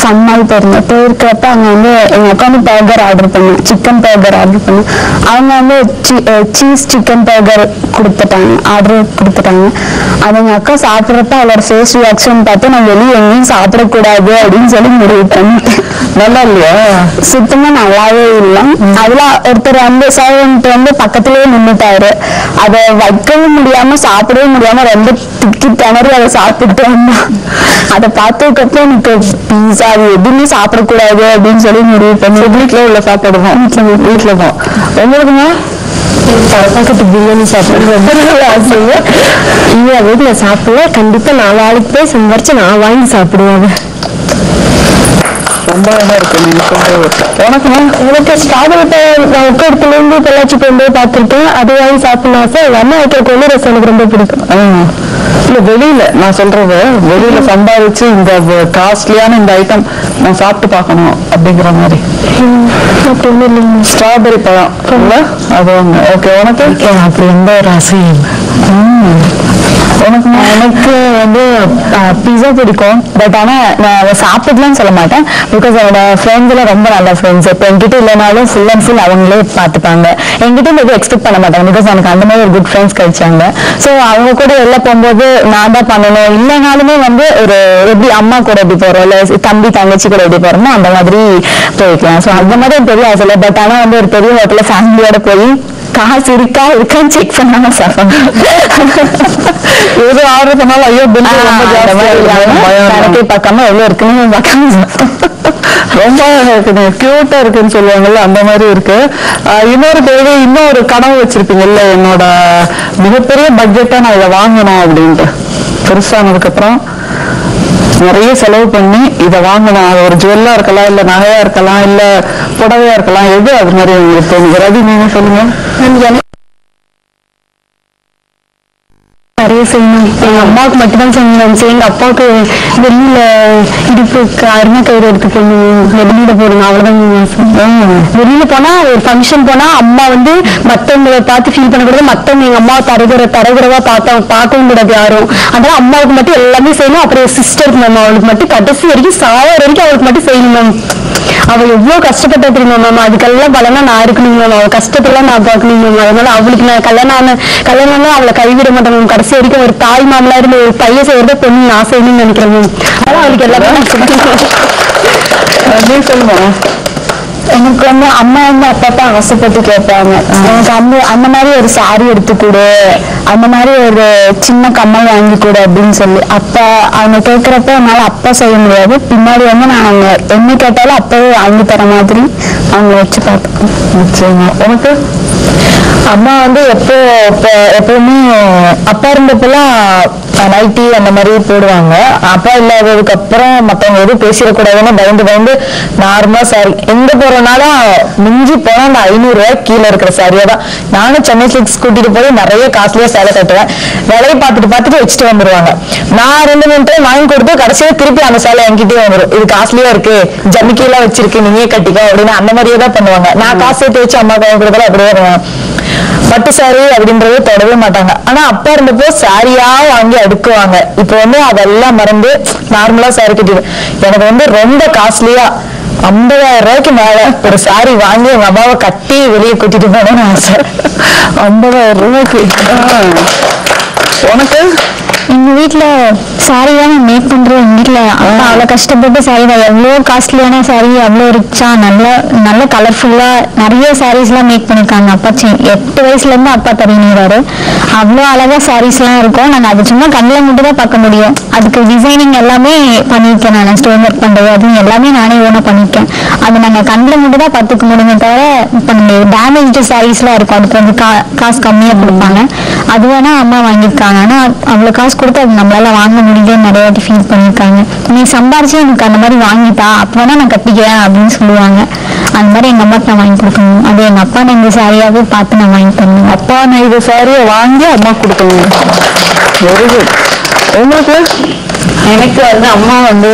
ஃபன் மாதிரி போயிருக்கிறப்ப அங்க வந்து எங்க அக்கா வந்து பர்கர் ஆர்டர் பண்ணேன், சிக்கன் பர்கர் ஆர்டர் பண்ணேன். அவங்க வந்து சீஸ் சிக்கன் பர்கர் ஆர்டர் கொடுத்துட்டாங்க. அது எங்க அக்கா சாப்பிட்றப்ப அவளோட ஃபேஸ் ரியாக்ஷன் பார்த்து நான் வெளியே எங்கேயும் சாப்பிடக்கூடாது அப்படின்னு சொல்லி முடிவு பண்ணிட்டேன். நல்லா இல்லையா? சுத்தமா நல்லாவே இல்லை. அதுல ஒருத்தர் வந்து சர்வன்ட் வந்து பக்கத்திலேயே நின்னுட்டாரு. அதை வைக்கவும் முடியாம சாப்பிடவே முடியாம ரொம்ப திக்கி திணறி அதை சாப்பிட்டு வந்தான். அதை பார்த்ததுக்கப்புறம் எனக்கு பீஸா அது எதுவுமே சாப்பிடக்கூடாது அப்படின்னு சொல்லி முடிவு பண்ணி வீட்டுல உள்ள சாப்பாடுதான் வீட்டுல தான். உங்களுக்குங்க பக்கத்து பிரியாணி சாப்பிடுறது ஆசைங்க. இல்ல வீட்டுல சாப்பிடல, கண்டிப்பா நான் வேலைக்கு போய் சம்பாரிச்சு நான் வாங்கி சாப்பிடுவேன். ரொம்ப அழகா இருக்கு நீங்க சொல்றது. உனக்குமா? எனக்கு ஸ்ட்ராபெரி இடத்துல இருந்து பொள்ளாச்சி போகும்போது பார்த்துருக்கேன். அது வாங்கி சாப்பிடணும் ஆசை. அம்மா வைக்கிற கொள்ளு ரசம் எனக்கு ரொம்ப பிடிக்கும். இல்ல வெளியில நான் சொல்றது, வெளியில சம்பாதிச்சு இந்த காஸ்ட்லியான இந்த ஐட்டம் நான் சாப்பிட்டு பார்க்கணும் அப்படிங்கிற மாதிரி. ஸ்ட்ராபெரி பழம் இல்ல அது ஒண்ணு. ஓகே, உனக்கு அப்படி எந்த ஒரு ஆசையும் எனக்கு வந்து பிஸா பிடிக்கும். பட் ஆனா நான் சாப்பிடலாம்னு சொல்ல மாட்டேன். பிகாஸ் என்னோட ஃப்ரெண்ட்ஸ் எல்லாம் ரொம்ப நல்ல ஃப்ரெண்ட்ஸ். இப்போ என்கிட்ட இல்லைனாலும் ஃபுல் அண்ட் ஃபுல் அவங்களே பார்த்துப்பாங்க. என்கிட்ட எதுவும் எக்ஸ்பெக்ட் பண்ண மாட்டாங்க. பிகாஸ் எனக்கு அந்த மாதிரி ஒரு குட் ஃப்ரெண்ட்ஸ் கிடைச்சாங்க. ஸோ அவங்க கூட வெளில போகும்போது நான் தான் பண்ணணும். இல்லைனாலுமே வந்து ஒரு எப்படி அம்மா கூட எப்படி போறோம், இல்லை தம்பி தங்கச்சி கூட எப்படி போறோமோ அந்த மாதிரி போய்க்கலாம். ஸோ அந்த மாதிரி பெரிய ஆசை இல்லை. பட் ஆனா வந்து ஒரு பெரிய ஹோட்டல்ல ஃபேமிலியோட போய் காசு இருக்கான்னு செக் பண்ணாம சாப்பிடுங்க. எது ஆர்டர் பண்ணாலும் ஐயோ பில் ரொம்ப ஜாஸ்தியா பார்க்காம எவ்வளவு இருக்குன்னு பார்க்காம ரொம்ப கியூட்டா இருக்குன்னு சொல்லுவாங்கல்ல, அந்த மாதிரி இருக்கு. இன்னொரு கேள்வி, இன்னொரு கனவு வச்சிருப்பீங்கல்ல, என்னோட மிகப்பெரிய பட்ஜெட்டா நான் இதை வாங்கணும் அப்படின்ட்டு. பெருசானதுக்கு அப்புறம் நிறைய செலவு பண்ணி இதை வாங்கணும். அது ஒரு ஜுவல்லா இருக்கலாம், இல்ல நகையா இருக்கலாம், இல்ல புடவையா இருக்கலாம். எது அது மாதிரி உங்களுக்கு தோணுது? ரவி, நீங்க சொல்லுங்க. நிறைய செய்யணும். எங்க அம்மாவுக்கு மட்டும்தான் செய்யணும். எங்க அப்பாவுக்கு வெளியில இடுப்புக்கு அருமை கயிறு எடுத்து போடணும், வெளியில போடணும், அவ்வளவுதான். வெளியில போனா ஒரு ஃபங்க்ஷன் போனா அம்மா வந்து மத்தவங்களை பார்த்து ஃபீல் பண்ணக்கூடாது. மத்தவங்க எங்க அம்மா தரகுறவா பார்க்கவும் கூடாது யாரும். அதனால அம்மாவுக்கு மட்டும் எல்லாமே செய்யணும். அப்புறம் சிஸ்டருக்கு மேம் அவளுக்கு மட்டும் கடைசி வரைக்கும் சாவ வரைக்கும் அவளுக்கு மட்டும் செய்யணும் மேம். அவள் எவ்வளவு கஷ்டப்பட்டா தெரியுமா மேம்? அதுக்கெல்லாம் பலனா நான் இருக்கணும் மேம். அவள் கஷ்டத்தெல்லாம் நான் பார்க்கணும் மேம். அதனால அவளுக்கு நான் கல்யாணம் அவளை கைவிட மாட்டேன் மேம். கடைசி வரைக்கும் ஒரு தாய் மாமலா இருந்து ஒரு பையன் செய்யறத பொண்ணு நான் செய்யணும்னு நினைக்கிறேன் மேம். அதனால அவளுக்கு எல்லாமே சொல்லுங்க. எனக்கு வந்து அம்மா வந்து அப்பப்ப ஆசைப்பட்டு கேட்பாங்க, எனக்கு அந்த மாதிரி ஒரு சாரி எடுத்து கொடு, அந்த மாதிரி ஒரு சின்ன கம்மல் வாங்கி கொடு அப்படின்னு சொல்லி. அப்ப அவங்க கேட்கிறப்ப என்னால அப்பா செய்ய முடியாது. பின்னாடி வந்து நான் அவங்க என்ன கேட்டாலும் அப்பவே வாங்கி தர மாதிரி அவங்க வச்சு பார்ப்பேன். நிச்சயமா. உனக்கு? அம்மா வந்து எப்பவுமே அப்பா இருந்தப்பெல்லாம் நைட்டி அந்த மாதிரி போடுவாங்க. அப்பா இல்லாததுக்கு அப்புறம் மத்தவங்க எதுவும் பேசிடக்கூடாதுன்னு பயந்து நார்மலா சாரி எங்க போறனாலும் மிஞ்சி போனா அந்த 500 ரூபாய் கீழே இருக்கிற சாரியா தான். நானும் சென்னை சில்க்ஸ் கூட்டிட்டு போய் நிறைய காஸ்ட்லியா சேலை கட்டுவேன். விலையை பார்த்துட்டு வச்சுட்டு வந்துருவாங்க. நான் 2 நிமிஷம் வாங்கி கொடுத்து கடைசியா திருப்பி அந்த சேலை என்கிட்டயே வந்துடும். இது காஸ்ட்லியா இருக்கு, ஜமிக்கையெல்லாம் வச்சிருக்கு, நீயே கட்டிக்கோ அப்படின்னு அந்த மாதிரியே தான் பண்ணுவாங்க. நான் காசு சேர்த்து வச்சு அம்மா வாங்கி கொடுத்தாலும் அப்படியே வருவேன். பட்டு சாரி அப்படின்றது தொடவே மாட்டாங்க. ஆனா அப்பா இருந்தப்போ சாரியா வாங்கி அடுக்குவாங்க. இப்ப வந்து அதெல்லாம் மறந்து நார்மலா சாரி கட்டிடுவேன். எனக்கு வந்து ரொம்ப காஸ்ட்லியா 50,000 ரூபாய்க்கு மேல ஒரு சாரி வாங்கி எங்க அம்மாவை கட்டி வெளியே கூட்டிட்டு போனேன்னு ஆசை. 50,000 ரூபாய்க்கு. உனக்கு? எங்க வீட்டுல சாரி தான் மேக் பண்றோம். எங்க வீட்டுல அப்பா அவ்வளவு கஷ்டப்பட்டு சாரி தான், எவ்வளவு காஸ்ட்லியான சாரி, அவ்வளவு ரிச்சா நல்ல கலர்ஃபுல்லா நிறைய சாரீஸ் எல்லாம் மேக் பண்ணிருக்காங்க. அப்பா 8 வயசுல இருந்து அப்பா தரீங்கிறாரு. அவ்வளவு அழகா சாரீஸ் எல்லாம் இருக்கும். நாங்க அது சும்மா கண்ணில் மட்டும் தான் பார்க்க முடியும். அதுக்கு டிசைனிங் எல்லாமே பண்ணிருக்கேன். நான் ஸ்டோன் ஒர்க் பண்றது அது எல்லாமே நானே ஓனா பண்ணிருக்கேன். அது நாங்க கண்ணில் மட்டும் தான் பார்த்துக்க முடியுமே தவிர இப்ப டேமேஜ் சாரீஸ் எல்லாம் இருக்கும். அதுக்கு வந்து காசு கம்மியா கொடுப்பாங்க. அது வேணா அம்மா வாங்கியிருக்காங்க. ஆனா அவ்வளவு காசு கொடுத்து அது நம்மளால வாங்க முடியலன்னு நிறைய வாட்டி ஃபீல் பண்ணியிருக்காங்க. நீ சம்பாரிச்சு எனக்கு அந்த மாதிரி வாங்கிட்டா அப்ப வேணா நான் கட்டிக்கிறேன் அப்படின்னு சொல்லுவாங்க. அந்த மாதிரி எங்க அம்மாக்கு நான் வாங்கி கொடுக்கணும். அது எங்க அப்பா நான் இந்த சாரியாவே பார்த்து நான் வாங்கி தரணும். அப்பா நான் இந்த சாரியை வாங்கி அம்மா கொடுக்கணும். Very good. உங்களுக்கு? எனக்கு வந்து அம்மா வந்து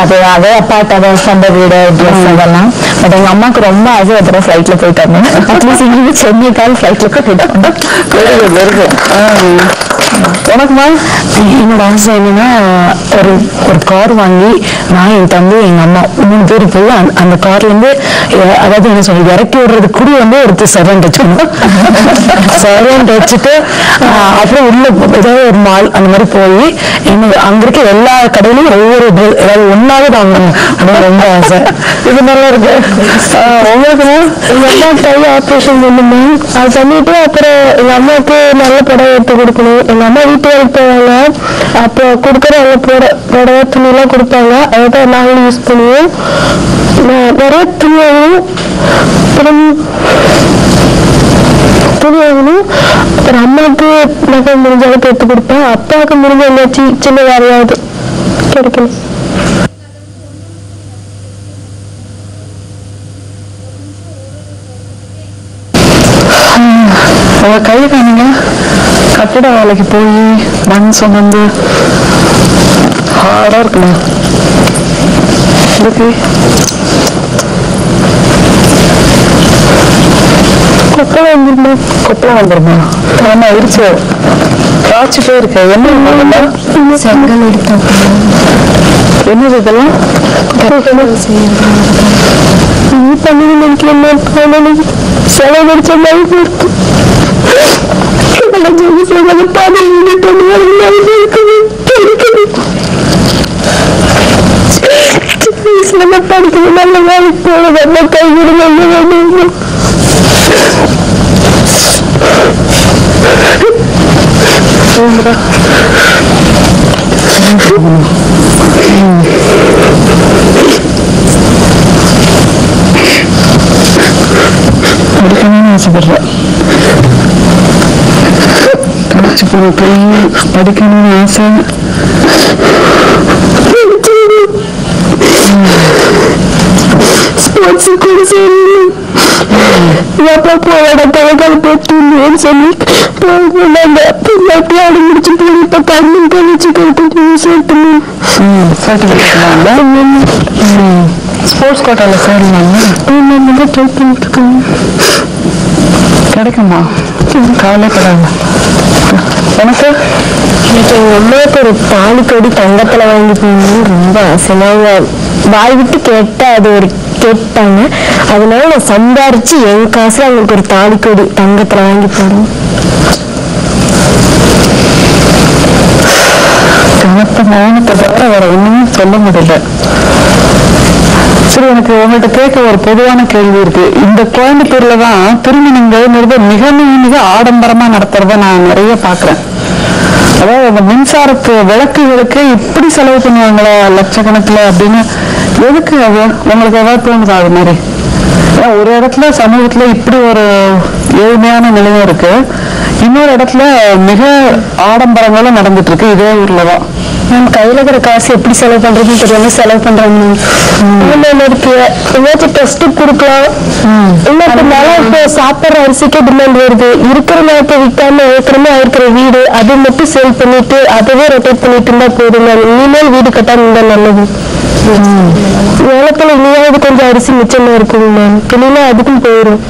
அதே அப்பாட்ட அதை சொந்த வீடு ட்ரெஸ் அதெல்லாம். பட் எங்க அம்மாவுக்கு ரொம்ப ஆசை ஒரு தடவை ஃபிளைட்ல போயிட்டாங்க. அட்லீஸ்ட் இங்கிருந்து சென்னைக்கால் ஃபிளைட்ல போயிட்டாங்க. Very good very good. உனக்குமா? என்னோட ஆசை என்னன்னா ஒரு ஒரு கார் வாங்கி நான் என் தம்பி எங்க அம்மா 3 பேர் போய் அந்த கார்ல இருந்து அதாவது என்ன சொல்றது இறக்கி விடுறது கூட வந்து ஒருத்தர் சர்வெண்ட் வச்சுக்கணும். சர்வெண்ட் வச்சுட்டு அப்புறம் உள்ள ஏதாவது ஒரு மால் அந்த மாதிரி போய் அங்க இருக்க எல்லா கடையிலும் ஒவ்வொரு ஏதாவது ஒன்னாவது வாங்கணும் அப்படின்னு ரொம்ப ஆசை. இது நல்லா இருக்கு. உங்களுக்கு எங்க அம்மா கை ஆப்ரேஷன் பண்ணுமே அது பண்ணிட்டு அப்புறம் எங்க அம்மாவுக்கு நல்ல புடவை எடுத்து கொடுக்கணும். எங்க அம்மா வீட்டு வேலைக்கு போவாங்க, அப்போ கொடுக்குற நல்ல புடவை துணியெல்லாம் கொடுப்பாங்க. அதான் நாங்களும் யூஸ் பண்ணுவோம். நிறைய துணி வாங்கணும், அப்புறம் அம்மாவுக்கு நகை முடிஞ்ச அளவுக்கு எடுத்து கொடுப்பேன். அப்பாவுக்கு முடிஞ்ச என்னாச்சு சின்ன வேலையாவது கிடைக்கணும். உங்க கை காணுங்க. கட்டிட வேலைக்கு போய் மண் சுமந்து ஹார்டா இருக்குமா? இதுக்கு கொப்பளம் வந்துருமா? கொப்பளம் வந்துருமா? ஆமா இருச்சு, காய்ச்சி போயிருக்கு. என்ன செங்கல் எடுத்து என்னது இதெல்லாம்? செலவு அடிச்ச மாதிரி படிக்கணும், நல்ல வேலைக்கு போகணும், கை விடுங்க. படிக்கணும்னு ஆசைப்படுறேன். படிக்கணும்னு ஆசை. ஸ்போர்ட்ஸ் கூட சரி எப்ப போட தலைக்கால் போட்டுன்னு சொல்லி பிள்ளாட்டி ஆடி முடிச்சு போய் இப்ப கண்ணு கழிச்சு ஸ்போர்ட்ஸ் கோட்டால சேரலாங்க. ட்ரை பண்ணிட்டு இருக்காங்க. கிடைக்குமா? கவலைப்படாது. எனக்கு எனக்கு எங்க அம்மாவுக்கு ஒரு தாலிக்கொடி தங்கத்துல வாங்கி போகணும்னு ரொம்ப ஆசை. நாங்க வாய் விட்டு கேட்டா அது ஒரு கேட்டாங்க. அதனால நான் சம்பாரிச்சு என் காசுல அவங்களுக்கு ஒரு தாலிக்கொடி தங்கத்துல வாங்கி போடணும். கணத்த மௌனத்தை தவிர வேற ஒண்ணுமே சொல்ல முடியல. சரி, எனக்கு உங்கள்கிட்ட கேட்க ஒரு பொதுவான கேள்வி இருக்கு. இந்த கோயம்புத்தூர்ல தான் திருமணங்கிறது மிக மிக ஆடம்பரமா நடத்துறத நான் நிறைய பாக்குறேன். அதாவது அந்த மின்சாரத்து விளக்குகளுக்கு இப்படி செலவு பண்ணுவாங்களா லட்சக்கணக்கில் அப்படின்னு. எதுக்கு அது உங்களுக்கு ஏதாவது தோணுதா? அது மாதிரி ஒரு இடத்துல சமூகத்துல இப்படி ஒரு ஏழ்மையான நிலையம் இருக்கு, இன்னொரு இடத்துல மிக ஆடம்பரங்களும் நடந்துட்டு இருக்கு இதே ஊர்லதான். மேம் கையில இருக்கிற காசு எப்படி செலவு பண்றதுன்னு தெரியாம செலவு பண்றாங்க. இருக்கு ஏதாச்சும் டெஸ்ட் கொடுக்கலாம். இல்ல இப்போ சாப்பிட்ற அரிசிக்கே டிமாண்ட் வருது. இருக்கிற நேரத்தை விற்காம ஏற்கனவே இருக்கிற வீடு அது மட்டும் சேல் பண்ணிட்டு அதவே ரொட்டேட் பண்ணிட்டு இருந்தா போதும். இனிமேல் வீடு கட்டாம இருந்தா நல்லது. வேலைக்குள்ள இனியாவது கொஞ்சம் அரிசி மிச்சமா இருக்குங்க மேம். இல்லைன்னா அதுக்கும் போயிடும்.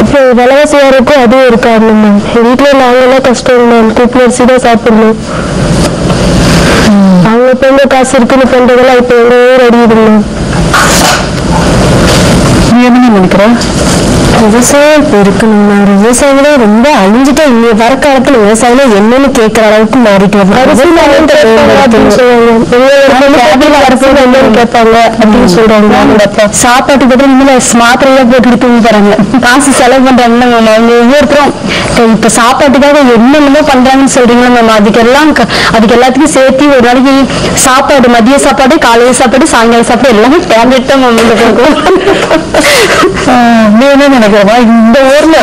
இப்போ விலைவாசி யாருக்கும் அதுவும் ஒரு காரணம் மேம். வீட்டுல நாங்கெல்லாம் கஷ்டம் மேம். கூப்பிட்டு அரிசி தான் சாப்பிடணும். அவங்க இப்ப எங்க காசு இருக்குன்னு பண்றதெல்லாம் இப்ப எங்க ஊர் அடியுது மேம். நீ என்ன நினைக்கிற? விவசாயம் இப்ப இருக்கணும்னா விவசாயிகளே ரொம்ப அழிஞ்சுட்டா இங்க வர காலத்துல விவசாயில என்னன்னு கேட்கற அளவுக்கு மாறிட்டு கேட்பாங்க அப்படின்னு சொல்றாங்க. சாப்பாட்டு பத்தி இனிமேல மாத்திரையா போட்டு தூங்கி போறாங்க. காசு செலவு பண்றாங்க. அவங்க ஒவ்வொருத்தரும் இப்ப சாப்பாட்டுக்காக என்னென்னமோ பண்றாங்கன்னு சொல்றீங்களா மேம். அதுக்கு எல்லாத்துக்கும் சேர்த்து ஒரு நாளைக்கு சாப்பாடு, மதிய சாப்பாடு, காலையில சாப்பாடு, சாயங்கால சாப்பாடு எல்லாமே டேப்லெட் தான் நீ என்ன நினைக்கிறவா? இந்த ஊர்ல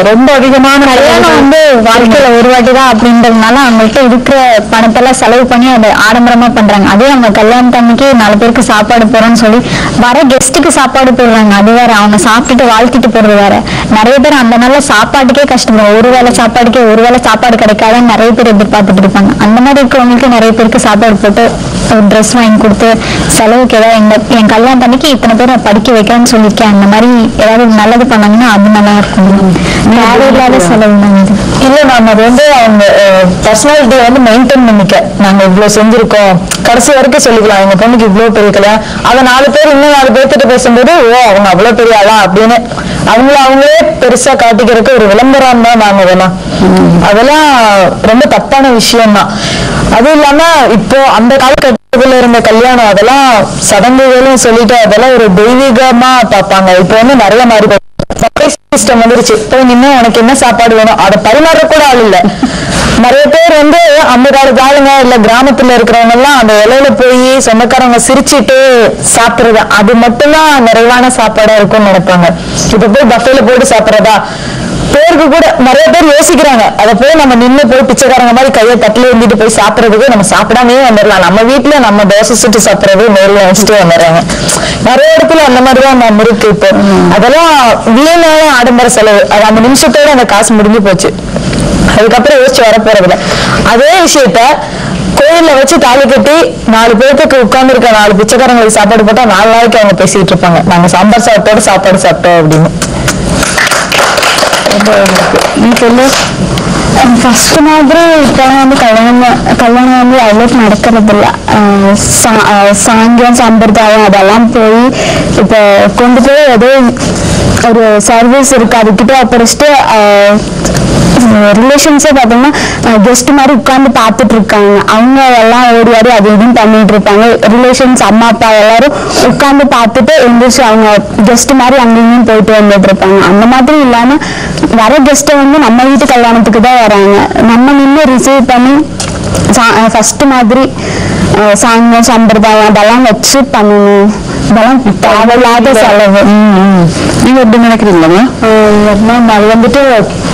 ரொம்ப அதிகமான கல்யாணம் வந்து வாழ்க்கையில ஒரு வாட்டிதான் அப்படின்றதுனால அவங்கள்ட்ட இருக்கிற பணத்தெல்லாம் செலவு பண்ணி அதை ஆடம்பரமா பண்றாங்க. அதே அவங்க கல்யாணத்தன்னைக்கு 4 பேருக்கு சாப்பாடு போறோம்னு சொல்லி வர கெஸ்ட்டுக்கு சாப்பாடு போடுறாங்க. அது வேற, அவங்க சாப்பிட்டுட்டு வாழ்த்திட்டு போறது வேற. நிறைய பேர் அந்த நாள்ல சாப்பாட்டுக்கே கஷ்டப்படுவாங்க. ஒரு வேளை சாப்பாடு கிடைக்காத நிறைய பேர் எதிர்பார்த்துட்டு இருப்பாங்க. அந்த மாதிரி இருக்கிறவங்களுக்கு நிறைய பேருக்கு சாப்பாடு போட்டு ஒரு ட்ரெஸ் வாங்கி கொடுத்து செலவுக்கு ஏதாவது என் கல்யாணத்தன்னைக்கு இத்தனை பேர் படிக்க வைக்கிறேன்னு சொல்லியிருக்கேன், அந்த மாதிரி ஏதாவது நல்லது பண்ணாங்கன்னா அது நல்லா இருக்கும். தேவையில்லாத செலவு தான் இது. இல்ல நாம அது வந்து அவங்க பர்சனாலிட்டியை வந்து மெயின்டைன் பண்ணிக்க நாங்க இவ்வளவு செஞ்சிருக்கோம் கடைசி வரைக்கும் சொல்லிக்கலாம் எங்க பொண்ணுக்கு இவ்வளவு பெரிய கல்யாணம் அதை 4 பேர் இன்னும் 4 பேர்த்திட்ட பேசும்போது அவங்க அவ்வளவு பெரிய ஆளா அப்படின்னு அவங்களே பெருசா காட்டிக்கிறதுக்கு ஒரு விளம்பரம் தான் நாங்க வேணாம். அதெல்லாம் ரொம்ப தப்பான விஷயம் தான். அதுவும் இல்லாம இப்போ அந்த காலகட்டத்துல இருந்த கல்யாணம் அதெல்லாம் சடங்குகளும் சொல்லிட்டு அதெல்லாம் ஒரு தெய்வீகமா பார்ப்பாங்க. இப்போ வந்து நிறைய மாறி சிஸ்டம் வந்துருச்சு. போய் நின்று உனக்கு என்ன சாப்பாடு வேணும் அதை பரிமாற கூட ஆள் இல்ல. நிறைய பேர் வந்து அந்த காலத்து ஆளுங்க இல்ல கிராமத்துல இருக்கிறவங்க எல்லாம் அந்த இலையில போய் சொந்தக்காரங்க சிரிச்சுட்டு சாப்பிடுறது அது மட்டும்தான் நிறைவான சாப்பாடா இருக்கும்னு நினைப்பாங்க. இப்ப போய் பஃபேல போட்டு சாப்பிடுறதா பேருக்கு கூட நிறைய பேர் யோசிக்கிறாங்க. அதை போய் நம்ம நின்று போய் பிச்சைக்காரங்க மாதிரி கையை தட்டில இருந்துட்டு போய் சாப்பிடுறதுக்கு நம்ம சாப்பிடாமே வந்துடலாம். நம்ம வீட்டுல நம்ம தோசை சுட்டு சாப்பிடுறது நேரில் வச்சுட்டு வந்துடுறாங்க. நிறைய இடத்துல அந்த மாதிரிதான் நம்ம இருக்கு. இப்போ அதெல்லாம் வீணான ஆடம்பர செலவு. அது அந்த நிமிஷத்தோட அந்த காசு முடிஞ்சு போச்சு. அதுக்கப்புறம் யோசிச்சு வரப்போறதுல அதே விஷயத்த கோயில்ல வச்சு தாலி கட்டி 4 பேருக்கு உட்கார்ந்து இருக்க 4 பிச்சைக்காரங்களுக்கு சாப்பாடு போட்டா 4 நாளைக்கு அவங்க பேசிட்டு இருப்பாங்க நாங்க சாம்பார் சாப்பிட்டோட சாப்பாடு சாப்பிட்டோம் அப்படின்னு. நீ சொல்லு. ஃபர்ஸ்ட் மாதிரி இப்போ வந்து கல்யாணம் வந்து அவ்வளோக்கு நடக்கிறது இல்லை. சாங்கியம் சம்பிரதாயம் அதெல்லாம் போய் இப்போ கொண்டு போய் ஏதோ ஒரு சர்வீஸ் இருக்கு அதுக்கிட்ட அப்புறச்சிட்டு ரிலேஷன்ஸே பார்த்தோம்னா கெஸ்ட் மாதிரி உட்கார்ந்து பார்த்துட்டு இருக்காங்க. அவங்க எல்லாம் ஓடி ஆடி அது இதுன்னு பண்ணிட்டு இருப்பாங்க. ரிலேஷன்ஸ் அம்மா அப்பா எல்லாரும் உட்கார்ந்து பார்த்துட்டு எழுந்திரிச்சு அவங்க கெஸ்ட் மாதிரி அங்கேயும் போயிட்டு வந்துட்டு இருப்பாங்க. அந்த மாதிரி இல்லாம வர கெஸ்ட்டை வந்து நம்ம வீட்டு கல்யாணத்துக்கு தான் வராங்க. நம்ம நின்று ரிசீவ் பண்ணி ஃபர்ஸ்ட் மாதிரி சாங்கம் சம்பிரதாயம் அதெல்லாம் வச்சு பண்ணணும். இதெல்லாம் தேவையில்லாத செலவு. நீங்க எப்படி நினைக்கிறீங்களா? அது வந்துட்டு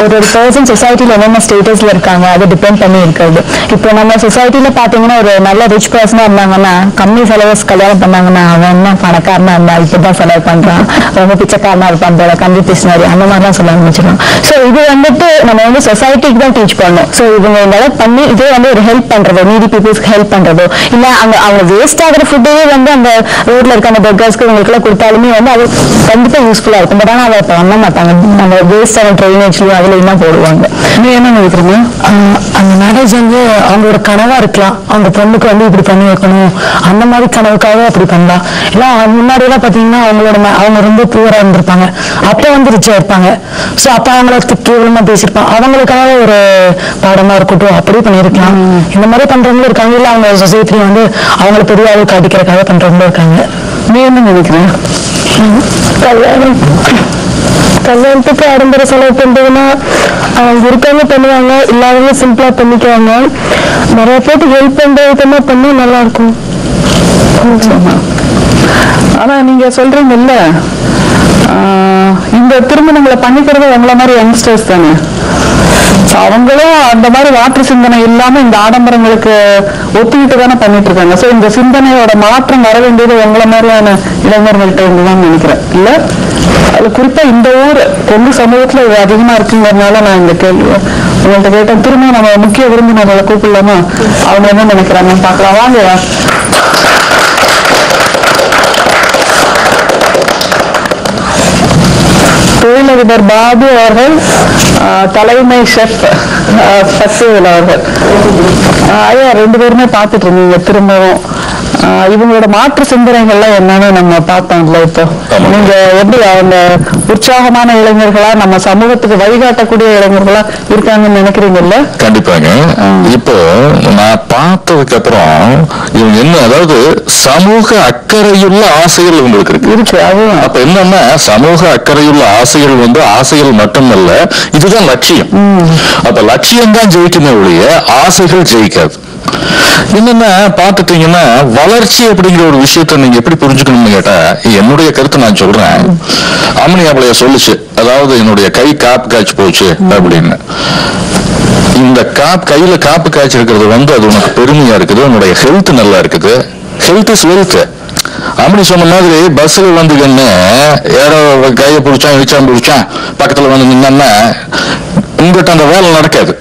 ஒரு பர்சன் சொசைட்டில என்னென்ன ஸ்டேட்டஸ்ல இருக்காங்க அதை டிபெண்ட் பண்ணி இருக்கிறது. இப்போ நம்ம சொசைட்டில பாத்தீங்கன்னா ஒரு நல்ல ரிச் பர்சனா இருந்தாங்கன்னா கம்மி செலவு கல்யாணம் பண்ணாங்கன்னா அவன் என்ன பணக்காரனா இருந்தா இப்பதான் செலவு பண்றான் ரொம்ப பிச்சைக்காரனா இருப்பான் போல கம்பி பிசினாரி அந்த மாதிரிலாம் சொல்ல ஆரம்பிச்சிடும். ஸோ இது வந்துட்டு நம்ம வந்து சொசைட்டிக்கு தான் டீச் பண்ணணும். ஸோ இவங்க இந்த பண்ணி இதே வந்து ஒரு ஹெல்ப் பண்றதோ நீடி பீப்புள்ஸ்க்கு ஹெல்ப் பண்றதோ இல்ல அவங்க வேஸ்ட் ஆகிற ஃபுட்டையே வந்து அந்த ரோட்ல இருக்க அந்த பெக்கர்ஸ்க்கு இவங்களுக்கு எல்லாம் கொடுத்தாலுமே வந்து அது கண்டிப்பா யூஸ்ஃபுல்லா இருக்கும். பட் ஆனா அதை பண்ண மாட்டாங்க. நம்ம வேஸ்ட் ஆன ட்ரைனேஜ்லயும் அதுலயும் தான் போடுவாங்க. நீ என்ன நினைக்கிறீங்க? அந்த மேரேஜ் வந்து அவங்களோட கனவா இருக்கலாம். அவங்க பொண்ணுக்கு வந்து இப்படி பண்ணி வைக்கணும் அந்த மாதிரி கனவுக்காக அப்படி பண்ணலாம். இல்ல முன்னாடி எல்லாம் பாத்தீங்கன்னா அவங்க ரொம்ப புவரா இருந்திருப்பாங்க. அப்ப வந்து ரிச்சா இருப்பாங்க. சோ அப்ப அவங்கள கேவலமா பேசியிருப்பாங்க. அவங்களுக்காக ஒரு பாடமா இருக்கட்டும் அப்படி பண்ணிருக்கலாம். இந்த மாதிரி பண்றவங்களும் இருக்காங்க. இல்ல அவங்க சொசைட்டில வந்து அவங்களை பெரிய அளவு காட்டிக்கிறதுக்காக பண்றவங்களும் இருக்காங்க. நீ என்ன நினைக்கிறேன்? கல்யாணத்துக்கு ஆடம்பர செலவு பண்றதுன்னா அவங்க இருக்காங்க பண்ணுவாங்க இல்லாதவங்க சிம்பிளா பண்ணிக்குவாங்க. நிறைய பேருக்கு ஹெல்ப் பண்ற விதமா பண்ணா நல்லா இருக்கும். ஆனா நீங்க சொல்றீங்கல்ல இந்த திருமணங்களை பண்ணிக்கிறது உங்களை மாதிரி யங்ஸ்டர்ஸ் தானே. அவங்களும் அந்த மாதிரி மாற்று சிந்தனை இல்லாம இந்த ஆடம்பரங்களுக்கு ஒத்துக்கிட்டு தானே பண்ணிட்டு இருக்காங்க. சோ இந்த சிந்தனையோட மாற்றம் வர வேண்டியது உங்களை மாதிரியான இளைஞர்கள்ட்ட இருந்துதான் நினைக்கிறேன். இல்ல அது குறிப்பா இந்த ஊர் கொங்கு சமூகத்துல இது அதிகமா இருக்குங்கிறதுனால நான் இந்த கேள்வி உங்கள்கிட்ட கேட்டேன். திரும்ப நம்ம முக்கிய விருந்தினர்களை கூப்பிடலாமா? அவங்க என்ன நினைக்கிறாங்க பாக்கலாம். வாங்க. தொழிலதிபர் பாபு அவர்கள், தலைமை ஷெஃப் சக்திவேல் அவர்கள். ஐயா 2 பேருமே பார்த்துட்டு இருந்தீங்க. திரும்பவும் இவங்களோட மாற்று சிந்தனைகள்லாம் என்னன்னு நம்ம பார்த்தோம்ல. இப்போ நீங்க எப்படி அவங்க உற்சாகமான இளைஞர்களா நம்ம சமூகத்துக்கு வழிகாட்டக்கூடிய இளைஞர்களா இருக்காங்கன்னு நினைக்கிறீங்கல்ல? கண்டிப்பாங்க. இப்போ நான் பார்த்ததுக்கு அப்புறம் இவங்க என்ன, அதாவது சமூக அக்கறையுள்ள ஆசைகள் இவங்களுக்கு இருக்கு. அப்ப என்னன்னா சமூக அக்கறையுள்ள ஆசைகள் வந்து ஆசைகள் மட்டுமல்ல, இதுதான் லட்சியம். அப்ப லட்சியம் தான் ஜெயிக்குமே ஒழிய ஆசைகள் ஜெயிக்காது. என்னன்னா பாத்துட்டீங்கன்னா வளர்ச்சி அப்படிங்கிற ஒரு விஷயத்த நீங்க எப்படி புரிஞ்சுக்கணும்னு கேட்டா என்னுடைய கருத்தை நான் சொல்றேன். அம்மனியாபளைய சொல்லுச்சு, அதாவது என்னுடைய கை காப்பு காய்ச்சி போச்சு அப்படின்னு. இந்த கையில காப்பு காய்ச்சி இருக்கிறது வந்து அது உனக்கு பெருமையா இருக்குது, உன்னுடைய ஹெல்த் நல்லா இருக்குது. Health is wealth. அப்படி சொன்ன மாதிரி பஸ்ல வந்துக்கன்னு யாரோ கையை பிடிச்சான் இழிச்சான் பிடிச்சான் பக்கத்துல வந்து நின்னா உங்ககிட்ட அந்த வேலை நடக்காது.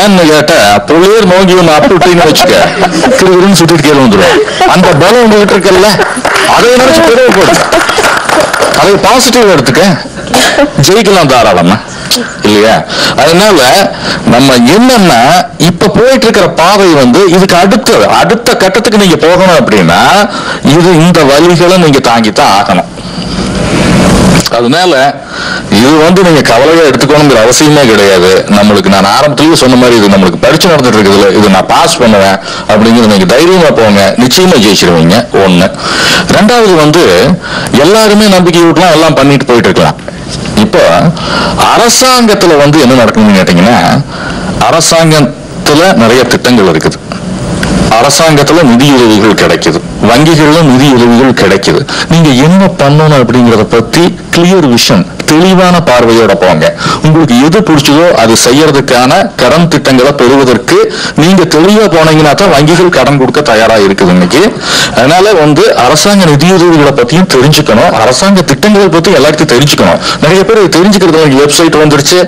ஏன்னு கேட்டா புள்ளியர் நோங்கி ஒண்ணு அப்படி வச்சுக்க திருவிருந்து சுத்திட்டு கீழே வந்துடும். அந்த பலம் உங்ககிட்ட இருக்கல, அதை நினைச்சு பெரிய போடு. அதை பாசிட்டிவ் எடுத்துக்க, ஜெயிக்கலாம் தாராளமா. இல்லையா? அதனால நம்ம என்னன்னா இப்ப போயிட்டு இருக்கிற பாதை இதுக்கு அடுத்த கட்டத்துக்கு நீங்க போகணும் அப்படின்னா இந்த வழிகளை நீங்க தாங்கித்தான் ஆகணும். அதனால இது நீங்க கவலையா எடுத்துக்கணுங்கிற அவசியமே கிடையாது. நம்மளுக்கு நான் ஆரம்பத்திலேயே சொன்ன மாதிரி இது நம்மளுக்கு பரிட்சை நடந்துட்டு இருக்குதுல, இது நான் பாஸ் பண்ணுவேன் அப்படிங்கிறது நீங்க தைரியமா போங்க, நிச்சயமா ஜெயிச்சிருவீங்க. ஒண்ணு. ரெண்டாவது எல்லாருமே நம்பிக்கை விட்டுலாம் எல்லாம் பண்ணிட்டு போயிட்டு இருக்கலாம். இப்போ அரசாங்கத்துல என்ன நடக்குதுன்னு கேட்டீங்கன்னா, அரசாங்கத்துல நிறைய திட்டங்கள் இருக்குது, அரசாங்கத்துல நிதியுதவிகள் கிடைக்குது, வங்கிகள்ல நிதியுதவிகள் கிடைக்குது. நீங்க என்ன பண்ணணும் அப்படிங்கறத பத்தி கிளியர் விஷன், தெளிவான பார்வையோட போங்க. உங்களுக்கு எது பிடிச்சதோ அது செய்யறதுக்கான கடன் திட்டங்களை பெறுவதற்கு நீங்க தெளிவா போனீங்கன்னா தான் வங்கிகள் கடன் கொடுக்க தயாரா இருக்குது இன்னைக்கு. அதனால அரசாங்க நிதியுதவிகளை பத்தியும் தெரிஞ்சுக்கணும், அரசாங்க திட்டங்களை பத்தி எல்லாருக்கும் தெரிஞ்சுக்கணும். நிறைய பேர் தெரிஞ்சுக்கிறது வெப்சைட் வந்துருச்சு,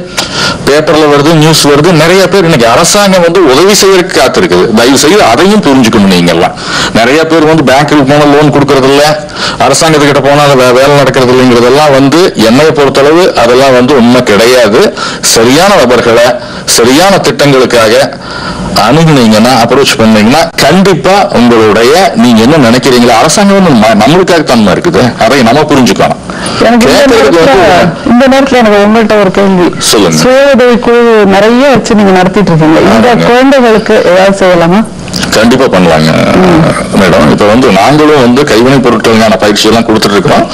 பேப்பர்ல வருது, நியூஸ் வருது. நிறைய பேர் இன்னைக்கு அரசாங்கம் உதவி செய்யறதுக்கு காத்திருக்குது. தயவு செய்து அதையும் புரிஞ்சுக்கணும். நீங்க எல்லாம் நிறைய பேர் பேங்க்குக்கு போனா லோன் கொடுக்கறது இல்ல, அரசாங்கத்துக்கிட்ட போனா வேலை நடக்கிறது இல்லைங்கிறதெல்லாம் என்னைய பொறுத்தளவு அதெல்லாம் உண்மை கிடையாது. சரியான நபர்களை சரியான திட்டங்களுக்காக அணுகுனீங்கன்னா, அப்ரோச் பண்ணீங்கன்னா கண்டிப்பா உங்களுடைய நீங்க என்ன நினைக்கிறீங்களோ, அரசாங்கம் நம்மளுக்காக தன்மை இருக்குது, அதை நம்ம புரிஞ்சுக்கணும். இந்த நேரத்துல எனக்கு உங்கள்கிட்ட ஒரு கேள்வி. சொல்லுங்க. சுய உதவி குழு நிறைய வச்சு நீங்க நடத்திட்டு இருக்கீங்க, இந்த குழந்தைகளுக்கு ஏதாவது செய்யலாமா? கண்டிப்பா பண்ணலாங்க மேடம். இப்ப நாங்களும் கைவினை பொருட்களுக்கான பயிற்சி எல்லாம் கொடுத்துட்டு இருக்கிறோம்.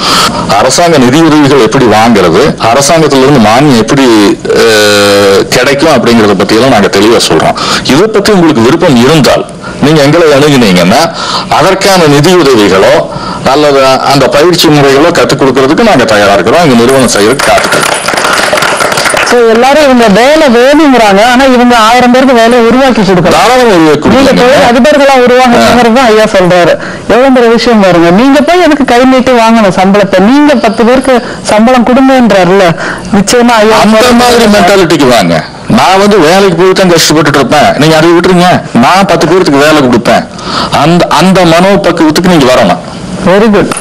அரசாங்க நிதியுதவிகள் எப்படி வாங்குறது, அரசாங்கத்திலிருந்து மானியம் எப்படி கிடைக்கும் அப்படிங்கறத பத்தி எல்லாம் நாங்க தெளிவா சொல்றோம். இதை பத்தி உங்களுக்கு விருப்பம் இருந்தால் நீங்க எங்களை அணுகினீங்கன்னா அதற்கான நிதியுதவிகளோ அல்லது அந்த பயிற்சி முறைகளோ கற்றுக் கொடுக்கறதுக்கு நாங்க தயாரா இருக்கிறோம். எங்க நிறுவனம் செய்யறதுக்கு காத்துக்கிறோம். எல்லாரும் இவங்க வேலை வேணுங்கிறாங்க, ஆனா இவங்க 1000 பேருக்கு வேலையை உருவாக்கி கொடுக்கலாம். அதிபர்களா உருவாங்க ஐயா சொல்றாரு. எவ்வளவு பெரிய விஷயம் பாருங்க. நீங்க போய் எனக்கு கை நீட்டி வாங்கணும் சம்பளத்தை, நீங்க 10 பேருக்கு சம்பளம் கொடுங்கன்றாருல. நிச்சயமா ஐயா அந்த மாதிரி மென்டாலிட்டிக்கு வாங்க. நான் வேலைக்கு போய் தான் கஷ்டப்பட்டு இருப்பேன், நீங்க அதை விட்டுருங்க, நான் 10 பேருக்கு வேலை கொடுப்பேன். அந்த மனோபக்குவத்துக்கு நீங்க வரணும். Very good.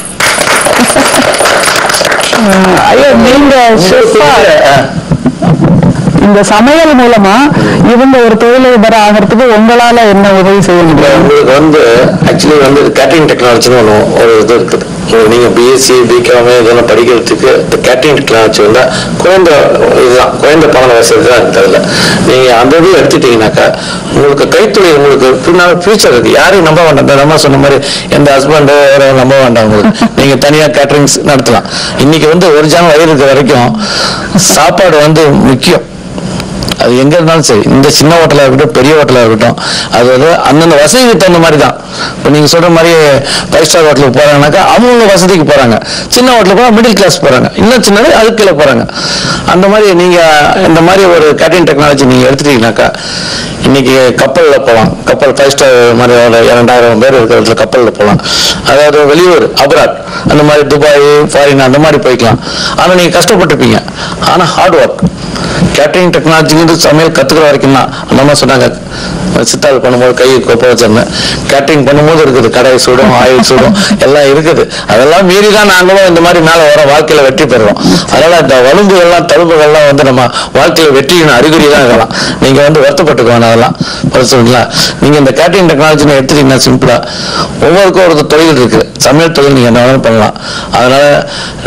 ஐயா நீங்க இந்த சமையல் மூலமா இவங்க ஒரு தொழிலதிபர் ஆகிறதுக்கு உங்களால என்ன உதவி செய்ய முடியும்? உங்களுக்கு ஆக்சுவலி கேட்டரிங் டெக்னாலஜின்னு ஒரு இது இருக்குது. நீங்க பிஎஸ்சி பிகாம் இதெல்லாம் படிக்கிறதுக்கு கேட்டரிங் டெக்னாலஜி குறைந்த இதுதான், குறைந்த பண வசதி தான் இருக்குது. அதில் நீங்க அந்த இது எடுத்துட்டீங்கன்னாக்கா உங்களுக்கு கைத்தொழில் உங்களுக்கு பின்னால் ஃபியூச்சர் இருக்கு. யாரையும் நம்ப வேண்டாம். நம்ம சொன்ன மாதிரி எந்த ஹஸ்பண்டோ நம்ப வேண்டாம். உங்களுக்கு நீங்க தனியா கேட்டரிங்ஸ் நடத்தலாம். இன்னைக்கு ஒரு ஜனம் வயிறு இருக்க வரைக்கும் சாப்பாடு முக்கியம். அது எங்க இருந்தாலும் சரி, இந்த சின்ன ஹோட்டலா இருக்கட்டும் பெரிய ஹோட்டலா இருக்கட்டும், அது அந்தந்த வசதிக்கு தகுந்த மாதிரி தான். இப்போ நீங்க சொல்ற மாதிரி 5 ஸ்டார் ஹோட்டலுக்கு போறாங்கன்னாக்கா அவங்க வசதிக்கு போறாங்க, சின்ன ஹோட்டலுக்கு போனா மிடில் கிளாஸ் போறாங்க, இன்னும் சின்னது அதுக்கு கீழே போறாங்க. அந்த மாதிரி நீங்க இந்த மாதிரி ஒரு கேட்டரிங் டெக்னாலஜி நீங்க எடுத்துட்டீங்கன்னாக்கா இன்னைக்கு கப்பல்ல போகலாம். கப்பல் 5 ஸ்டார் மாதிரி 2000 பேர் இருக்கிற இடத்துல கப்பல்ல போகலாம். அதாவது வெளியூர் அப்ராட் அந்த மாதிரி துபாய் ஃபாரின் அந்த மாதிரி போய்க்கலாம். ஆனா நீங்க கஷ்டப்பட்டுப்பீங்க, ஆனா ஹார்ட் ஒர்க். கேட்டரிங் டெக்னாலஜிங்கிறது சமையல் கத்துக்கிற வரைக்கும் தான். நம்ம சொன்னாங்க சித்தாள் பண்ணும்போது கை கொப்ப வச்சிருந்தேன். கேட்டரிங் பண்ணும்போது இருக்குது, கடை சூடும் ஆயில் சூடும் எல்லாம் இருக்குது. அதெல்லாம் மீறி தான் நாங்களும் இந்த மாதிரி மேலே வர வாழ்க்கையில வெற்றி பெறுவோம். அதனால இந்த வலும்புகள்லாம் தழும்புகள்லாம் நம்ம வாழ்க்கையில வெற்றியின் அறிகுறி தான் இதெல்லாம். நீங்க வருத்தப்பட்டுக்கோங்க. அதெல்லாம் சொல்லுங்களா. நீங்க இந்த கேட்டரிங் டெக்னாலஜின்னு எடுத்துட்டீங்கன்னா சிம்பிளா ஒவ்வொருக்கும் ஒரு தொழில் இருக்கு. சமையல் தொழில் நீங்க என்ன வேணாலும் பண்ணலாம். அதனால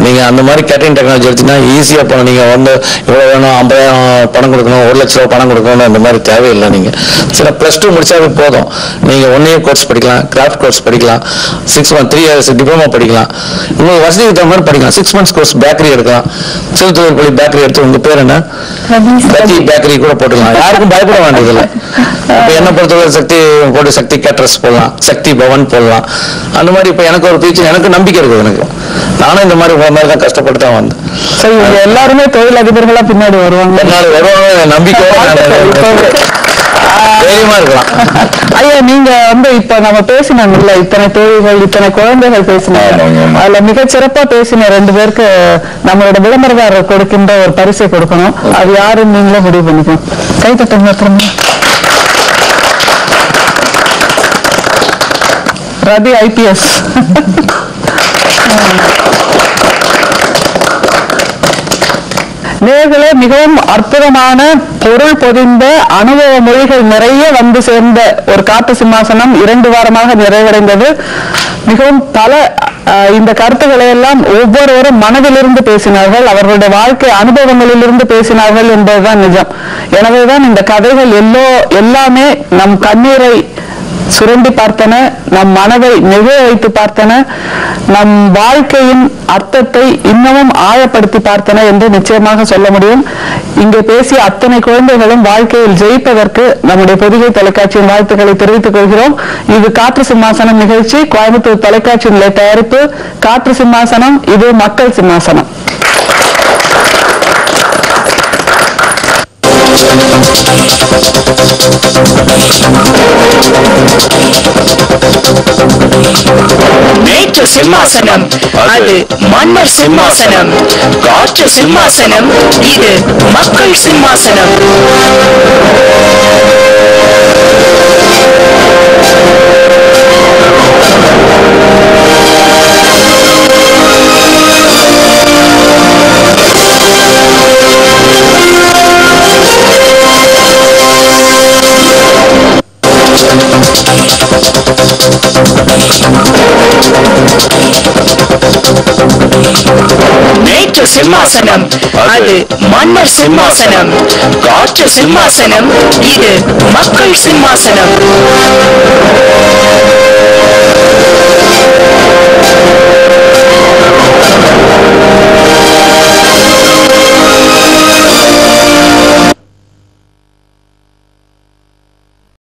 நீங்க அந்த மாதிரி கேட்டரிங் டெக்னாலஜி எடுத்தீங்கன்னா ஈஸியா போகணும். நீங்க இவ்வளவு வேணும், 50,000 பணம் கொடுக்கணும், 1 லட்ச ரூபாய் பணம் கொடுக்கணும், அந்த மாதிரி தேவையில்லை. நீங்க சில +2 முடிச்சாவே போதும். நீங்க 1 இயர் கோர்ஸ் படிக்கலாம், கிராஃப்ட் கோர்ஸ் படிக்கலாம், 6 months 3 years டிப்ளமோ படிக்கலாம். உங்களுக்கு வசதிக்கு தகுந்த மாதிரி படிக்கலாம். 6 months கோர்ஸ் பேக்கரி எடுக்கலாம். சிறு தொழில் பள்ளி பேக்கரி எடுத்து உங்க பேர் என்ன பேக்கரி கூட போட்டுக்கலாம். யாருக்கும் பயப்பட வேண்டியதில்லை. இப்ப என்ன பொறுத்தவரை சக்தி போட்டு சக்தி கேட்டரஸ் போடலாம், சக்தி பவன் போடலாம். அந்த மாதிரி இப்ப எனக்கு ஒரு பேச்சு, எனக்கு நம்பிக்கை இருக்குது. எனக்கு நானும் இந்த மாதிரி தான் கஷ்டப்பட்டு தான் வந்தேன். சரி, எல்லாருமே தொழில் அதிபர்களா பின்னாடி வருவாங்க, நம்பிக்கை தைரியமா இருக்கலாம். ஐயா நீங்க இப்ப நம்ம பேசினாங்கல்ல, இத்தனை தொழில்கள் இத்தனை குழந்தைகள் பேசினாங்க. அதுல மிகச்சிறப்பா பேசின 2 பேருக்கு நம்மளோட விளம்பரதாரர் கொடுக்கின்ற ஒரு பரிசை கொடுக்கணும். அது யாருன்னு நீங்களே முடிவு பண்ணிக்கணும். கைத்தட்டுங்க. ரதி IPS. நேர்களே, மிகவும் அற்புதமான பொருள் பொதிந்த அனுபவ மொழிகள் நிறைய வந்து சேர்ந்த ஒரு காட்டு சிம்மாசனம் 2 வாரமாக நிறைவடைந்தது. மிகவும் பல இந்த கருத்துக்களை எல்லாம் ஒவ்வொருவரும் மனதிலிருந்து பேசினார்கள், அவர்களுடைய வாழ்க்கை அனுபவங்களிலிருந்து பேசினார்கள் என்பதுதான் நிஜம். எனவேதான் இந்த கதைகள் எல்லாமே நம் கண்ணீரை சுரண்டி பார்த்தன, நம் மனதை நெகிழ வைத்து பார்த்தன, நம் வாழ்க்கையின் அர்த்தத்தை இன்னமும் ஆழப்படுத்தி பார்த்தன என்று நிச்சயமாக சொல்ல முடியும். இங்கே பேசிய அத்தனை குழந்தைகளும் வாழ்க்கையில் ஜெயிப்பதற்கு நம்முடைய பொதிகை தொலைக்காட்சியின் வாழ்த்துக்களை தெரிவித்துக் கொள்கிறோம். இது காற்று சிம்மாசனம் நிகழ்ச்சி, கோயம்புத்தூர் தொலைக்காட்சி நிலைய தயாரிப்பு. காற்று சிம்மாசனம், இது மக்கள் சிம்மாசனம். நேற்று சிம்மாசனம், அது மன்னர் சிம்மாசனம். காற்று சிம்மாசனம், இது மக்கள் சிம்மாசனம். நேற்று சிம்மாசனம், அது மன்னர் சிம்மாசனம். காற்று சிம்மாசனம், இது மக்கள் சிம்மாசனம்.